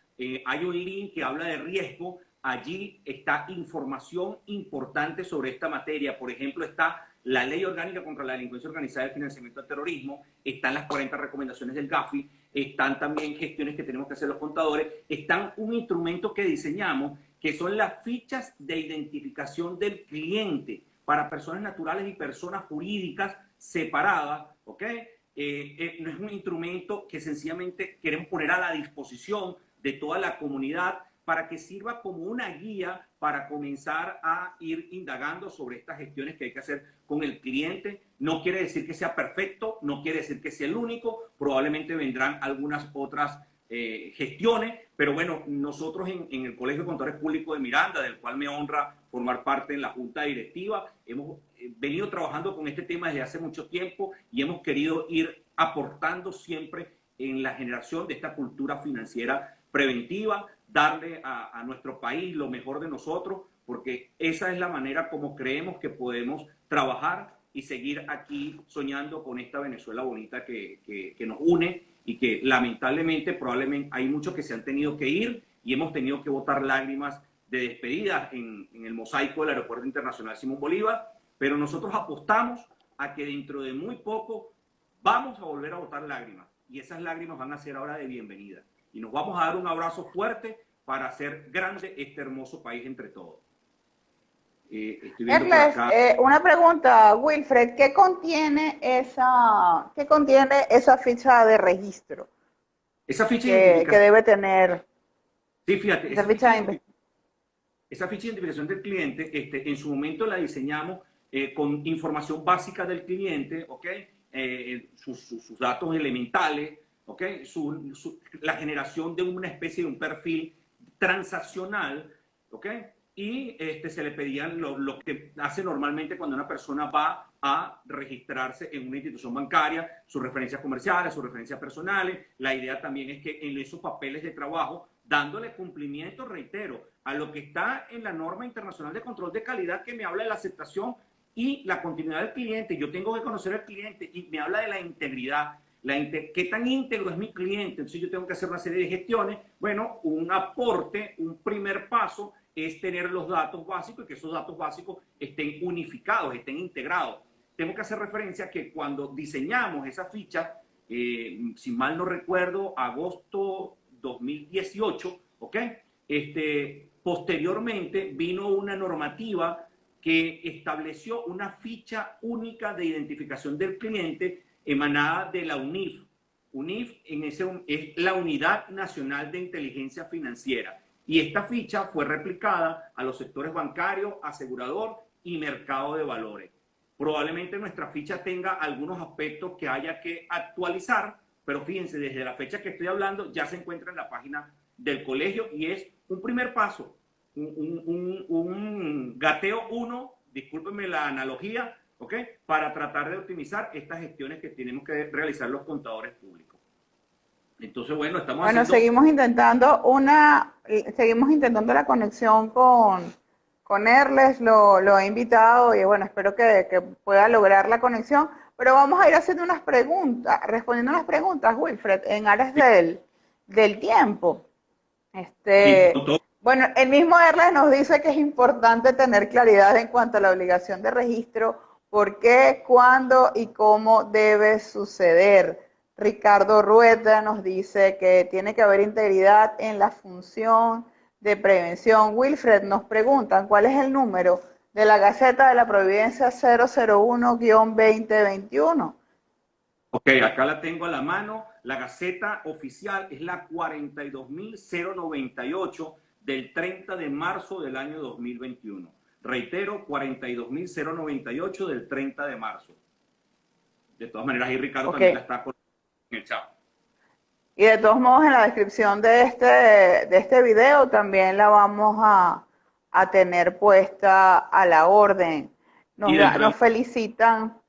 Hay un link que habla de riesgo. Allí está información importante sobre esta materia. Por ejemplo, está la Ley Orgánica contra la Delincuencia Organizada y el Financiamiento del Terrorismo, están las 40 recomendaciones del GAFI, están también gestiones que tenemos que hacer los contadores, están un instrumento que diseñamos que son las fichas de identificación del cliente para personas naturales y personas jurídicas separadas, ¿ok? No es un instrumento que sencillamente queremos poner a la disposición de toda la comunidad para que sirva como una guía para comenzar a ir indagando sobre estas gestiones que hay que hacer con el cliente. No quiere decir que sea perfecto, no quiere decir que sea el único, probablemente vendrán algunas otras gestiones, pero bueno, nosotros en el Colegio de Contadores Públicos de Miranda, del cual me honra formar parte en la Junta Directiva, hemos venido trabajando con este tema desde hace mucho tiempo y hemos querido ir aportando siempre en la generación de esta cultura financiera preventiva, darle a nuestro país lo mejor de nosotros, porque esa es la manera como creemos que podemos trabajar y seguir aquí soñando con esta Venezuela bonita que nos une y que lamentablemente probablemente hay muchos que se han tenido que ir y hemos tenido que botar lágrimas de despedida en el mosaico del Aeropuerto Internacional Simón Bolívar, pero nosotros apostamos a que dentro de muy poco vamos a volver a botar lágrimas y esas lágrimas van a ser ahora de bienvenida. Y nos vamos a dar un abrazo fuerte para hacer grande este hermoso país entre todos. Erles, una pregunta, Wilfred, ¿qué contiene esa ficha de registro? Esa ficha de identificación que debe tener. Sí, fíjate, esa ficha de identificación del cliente, en su momento la diseñamos con información básica del cliente, ¿ok? Sus datos elementales, ¿okay? La generación de una especie de un perfil transaccional, ¿okay? Y se le pedían lo que hace normalmente cuando una persona va a registrarse en una institución bancaria, sus referencias comerciales, sus referencias personales. La idea también es que en esos papeles de trabajo, dándole cumplimiento, reitero, a lo que está en la norma internacional de control de calidad que me habla de la aceptación y la continuidad del cliente. Yo tengo que conocer al cliente y me habla de la integridad. ¿Qué tan íntegro es mi cliente? Entonces yo tengo que hacer una serie de gestiones. Bueno, un aporte, un primer paso es tener los datos básicos y que esos datos básicos estén unificados, estén integrados. Tengo que hacer referencia a que cuando diseñamos esa ficha, si mal no recuerdo, agosto 2018, ¿ok? Posteriormente vino una normativa que estableció una ficha única de identificación del cliente emanada de la UNIF. UNIF es la Unidad Nacional de Inteligencia Financiera. Y esta ficha fue replicada a los sectores bancario, asegurador y mercado de valores. Probablemente nuestra ficha tenga algunos aspectos que haya que actualizar, pero fíjense, desde la fecha que estoy hablando ya se encuentra en la página del colegio y es un primer paso, un gateo 1, discúlpenme la analogía, ¿ok? Para tratar de optimizar estas gestiones que tenemos que realizar los contadores públicos. Entonces, bueno, seguimos intentando la conexión con Erles, lo he invitado y bueno, espero que pueda lograr la conexión, pero vamos a ir haciendo unas preguntas, respondiendo unas preguntas, Wilfred, en aras del tiempo. Bueno, el mismo Erles nos dice que es importante tener claridad en cuanto a la obligación de registro, por qué, cuándo y cómo debe suceder. Ricardo Rueda nos dice que tiene que haber integridad en la función de prevención. Wilfred, nos preguntan cuál es el número de la Gaceta de la Providencia 001-2021. Ok, acá la tengo a la mano. La Gaceta oficial es la 42.098 del 30 de marzo del año 2021. Reitero, 42.098 del 30 de marzo. De todas maneras, ahí Ricardo también la está poniendo en el chat. Y de todos modos, en la descripción de este video también la vamos a tener puesta a la orden. Nos felicitan.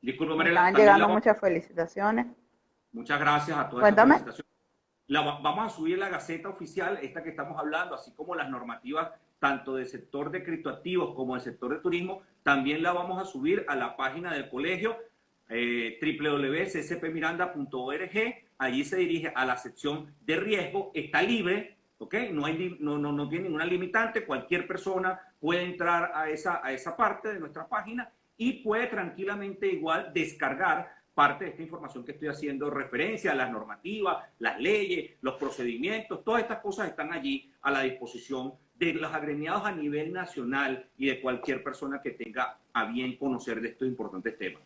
Disculpe, Mariela. Están llegando muchas felicitaciones. Muchas gracias a todas esas felicitaciones. Vamos a subir la Gaceta oficial, esta que estamos hablando, así como las normativas tanto del sector de criptoactivos como del sector de turismo, también la vamos a subir a la página del colegio, www.cspmiranda.org. Allí se dirige a la sección de riesgo, está libre, ¿ok? No tiene ninguna limitante, cualquier persona puede entrar a esa parte de nuestra página y puede tranquilamente igual descargar parte de esta información que estoy haciendo referencia a las normativas, las leyes, los procedimientos, todas estas cosas están allí a la disposición de los agremiados a nivel nacional y de cualquier persona que tenga a bien conocer de estos importantes temas.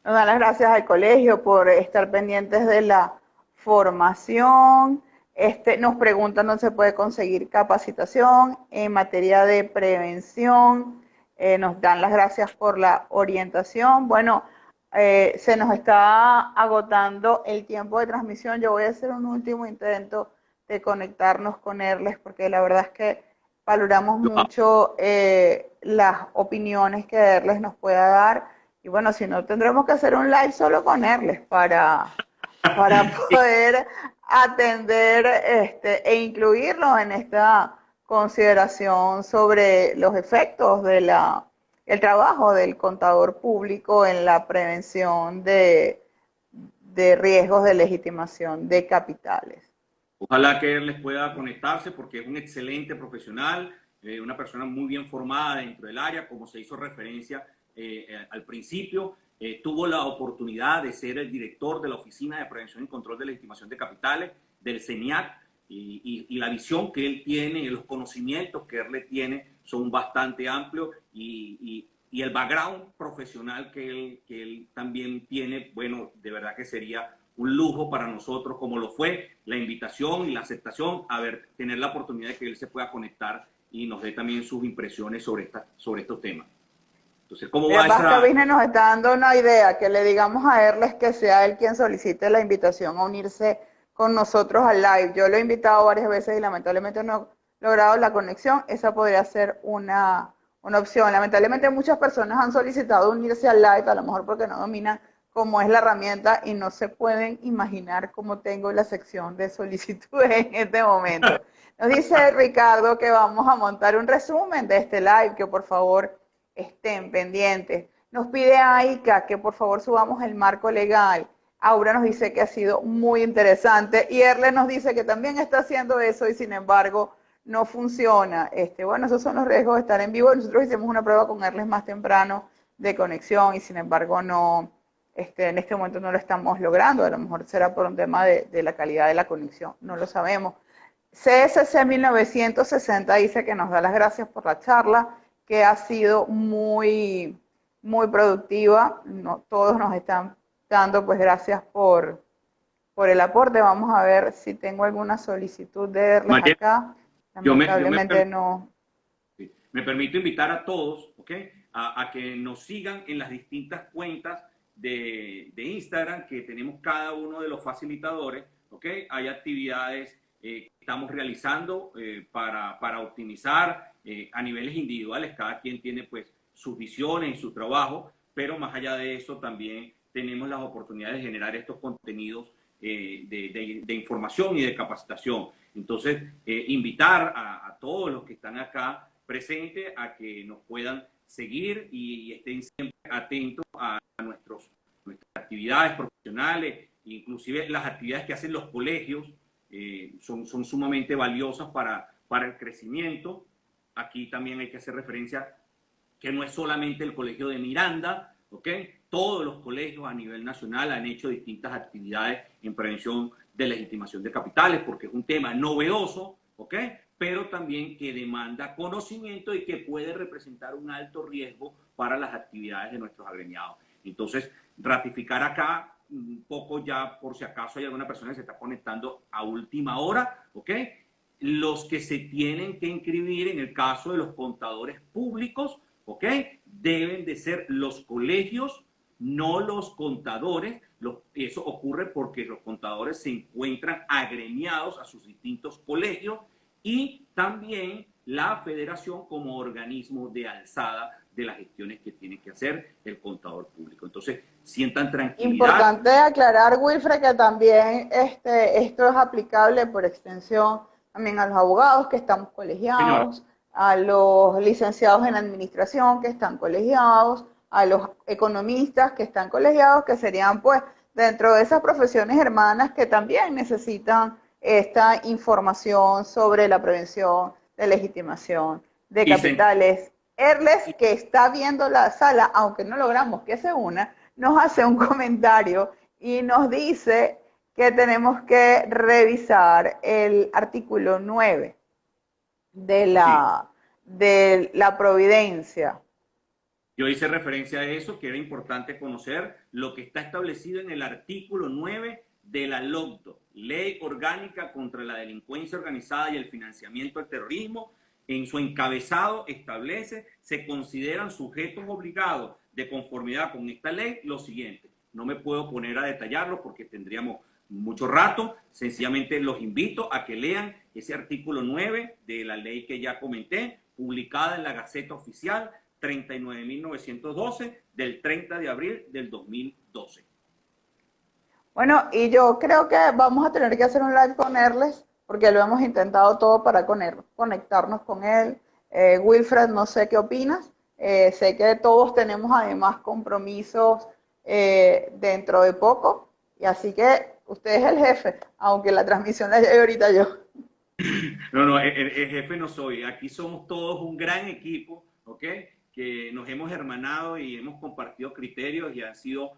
Nos dan las gracias al colegio por estar pendientes de la formación. Nos preguntan dónde se puede conseguir capacitación en materia de prevención. Nos dan las gracias por la orientación. Bueno, se nos está agotando el tiempo de transmisión. Yo voy a hacer un último intento de conectarnos con Erles, porque la verdad es que valoramos mucho las opiniones que Erles nos pueda dar. Y bueno, si no, tendremos que hacer un live solo con Erles para poder atender e incluirlo en esta consideración sobre los efectos de el trabajo del contador público en la prevención de riesgos de legitimación de capitales. Ojalá que él les pueda conectarse porque es un excelente profesional, una persona muy bien formada dentro del área, como se hizo referencia al principio. Tuvo la oportunidad de ser el director de la Oficina de Prevención y Control de Legitimación de Capitales, del CENIAC, y la visión que él tiene y los conocimientos que él le tiene son bastante amplios y el background profesional que él también tiene, bueno, de verdad que sería un lujo para nosotros, como lo fue la invitación y la aceptación, tener la oportunidad de que él se pueda conectar y nos dé también sus impresiones sobre estos temas. Entonces, ¿cómo va esa? Business nos está dando una idea, que le digamos a Erles que sea él quien solicite la invitación a unirse con nosotros al live. Yo lo he invitado varias veces y lamentablemente no he logrado la conexión. Esa podría ser una opción. Lamentablemente muchas personas han solicitado unirse al live, a lo mejor porque no dominan cómo es la herramienta y no se pueden imaginar cómo tengo la sección de solicitudes en este momento. Nos dice Ricardo que vamos a montar un resumen de este live, que por favor estén pendientes. Nos pide Aika que por favor subamos el marco legal. Aura nos dice que ha sido muy interesante y Erle nos dice que también está haciendo eso y sin embargo no funciona. Bueno, esos son los riesgos de estar en vivo. Nosotros hicimos una prueba con Erles más temprano de conexión y sin embargo no, en este momento no lo estamos logrando. A lo mejor será por un tema de la calidad de la conexión, no lo sabemos. CSC 1960 dice que nos da las gracias por la charla, que ha sido muy, muy productiva. Todos nos están dando pues gracias por el aporte. Vamos a ver si tengo alguna solicitud de Erles acá. Lamentablemente no. Me permito invitar a todos, ¿ok?, a que nos sigan en las distintas cuentas de Instagram que tenemos cada uno de los facilitadores, ¿ok? Hay actividades que estamos realizando para optimizar a niveles individuales. Cada quien tiene pues sus visiones y su trabajo, pero más allá de eso también tenemos las oportunidades de generar estos contenidos de información y de capacitación. Entonces, invitar a todos los que están acá presentes a que nos puedan seguir y estén siempre atentos a nuestras actividades profesionales, inclusive las actividades que hacen los colegios son sumamente valiosas para el crecimiento. Aquí también hay que hacer referencia que no es solamente el Colegio de Miranda, ¿ok? Todos los colegios a nivel nacional han hecho distintas actividades en prevención de legitimación de capitales porque es un tema novedoso, ¿ok?, pero también que demanda conocimiento y que puede representar un alto riesgo para las actividades de nuestros agremiados. Entonces, ratificar acá un poco ya, por si acaso hay alguna persona que se está conectando a última hora, ¿ok? Los que se tienen que inscribir en el caso de los contadores públicos, ¿ok?, deben de ser los colegios, no los contadores. Eso ocurre porque los contadores se encuentran agremiados a sus distintos colegios y también la federación como organismo de alzada de las gestiones que tiene que hacer el contador público. Entonces, sientan tranquilidad. Importante aclarar, Wilfred, que también esto es aplicable por extensión también a los abogados que estamos colegiados, Señora. a los licenciados en administración que están colegiados, a los economistas que están colegiados, que serían pues dentro de esas profesiones hermanas que también necesitan esta información sobre la prevención de legitimación de capitales. Erles, que está viendo la sala, aunque no logramos que se una, nos hace un comentario y nos dice que tenemos que revisar el artículo 9 de la Providencia. Yo hice referencia a eso, que era importante conocer lo que está establecido en el artículo 9 de la LOCDO, Ley Orgánica contra la Delincuencia Organizada y el Financiamiento del Terrorismo. En su encabezado establece, se consideran sujetos obligados de conformidad con esta ley lo siguiente. No me puedo poner a detallarlo porque tendríamos mucho rato. Sencillamente los invito a que lean ese artículo 9 de la ley que ya comenté, publicada en la Gaceta Oficial 39.912 del 30 de abril del 2012. Bueno, y yo creo que vamos a tener que hacer un live con Erles, porque lo hemos intentado todo para conectarnos con él. Wilfred, no sé qué opinas. Sé que todos tenemos además compromisos dentro de poco, y así que usted es el jefe, aunque la transmisión la lleve ahorita yo. No, el jefe no soy. Aquí somos todos un gran equipo, ¿ok? Que nos hemos hermanado y hemos compartido criterios y han sido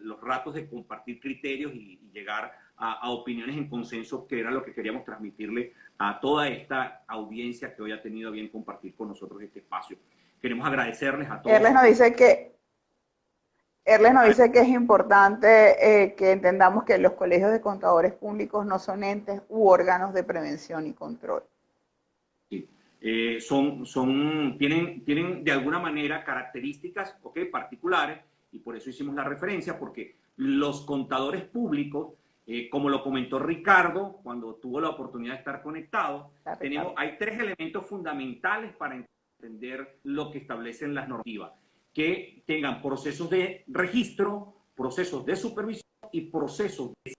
los ratos de compartir criterios y llegar a opiniones en consenso, que era lo que queríamos transmitirle a toda esta audiencia que hoy ha tenido bien compartir con nosotros este espacio. Queremos agradecerles a todos. Erles nos dice que es importante que entendamos que los colegios de contadores públicos no son entes u órganos de prevención y control. Sí. Tienen de alguna manera características, ¿okay?, particulares, y por eso hicimos la referencia, porque los contadores públicos, como lo comentó Ricardo cuando tuvo la oportunidad de estar conectado, hay tres elementos fundamentales para entender lo que establecen las normativas: que tengan procesos de registro, procesos de supervisión y procesos de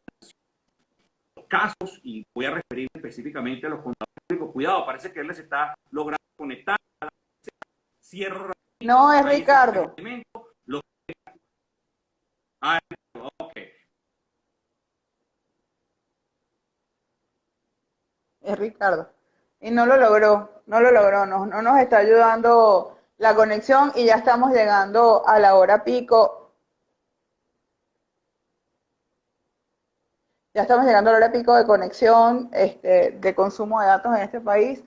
casos, y voy a referir específicamente a los contadores públicos. Cuidado, parece que él les está logrando conectar. Cierro. No, es Ricardo. Okay. Es Ricardo. Y no lo logró, no nos está ayudando la conexión y ya estamos llegando a la hora pico. Ya estamos llegando a la hora pico de conexión, de consumo de datos en este país.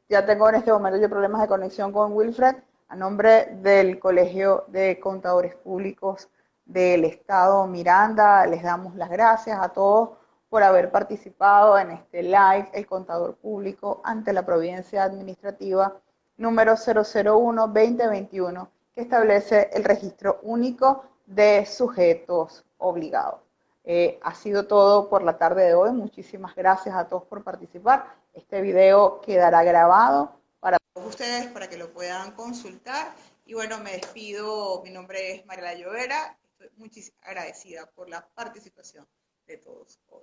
Ya tengo en este momento yo problemas de conexión con Wilfred. A nombre del Colegio de Contadores Públicos del Estado Miranda, les damos las gracias a todos por haber participado en este live, El Contador Público ante la Providencia Administrativa número 001-2021, que establece el registro único de sujetos obligados. Ha sido todo por la tarde de hoy. Muchísimas gracias a todos por participar. Este video quedará grabado para todos ustedes, para que lo puedan consultar. Y bueno, me despido. Mi nombre es Mariela Llovera. Estoy muy agradecida por la participación de todos hoy.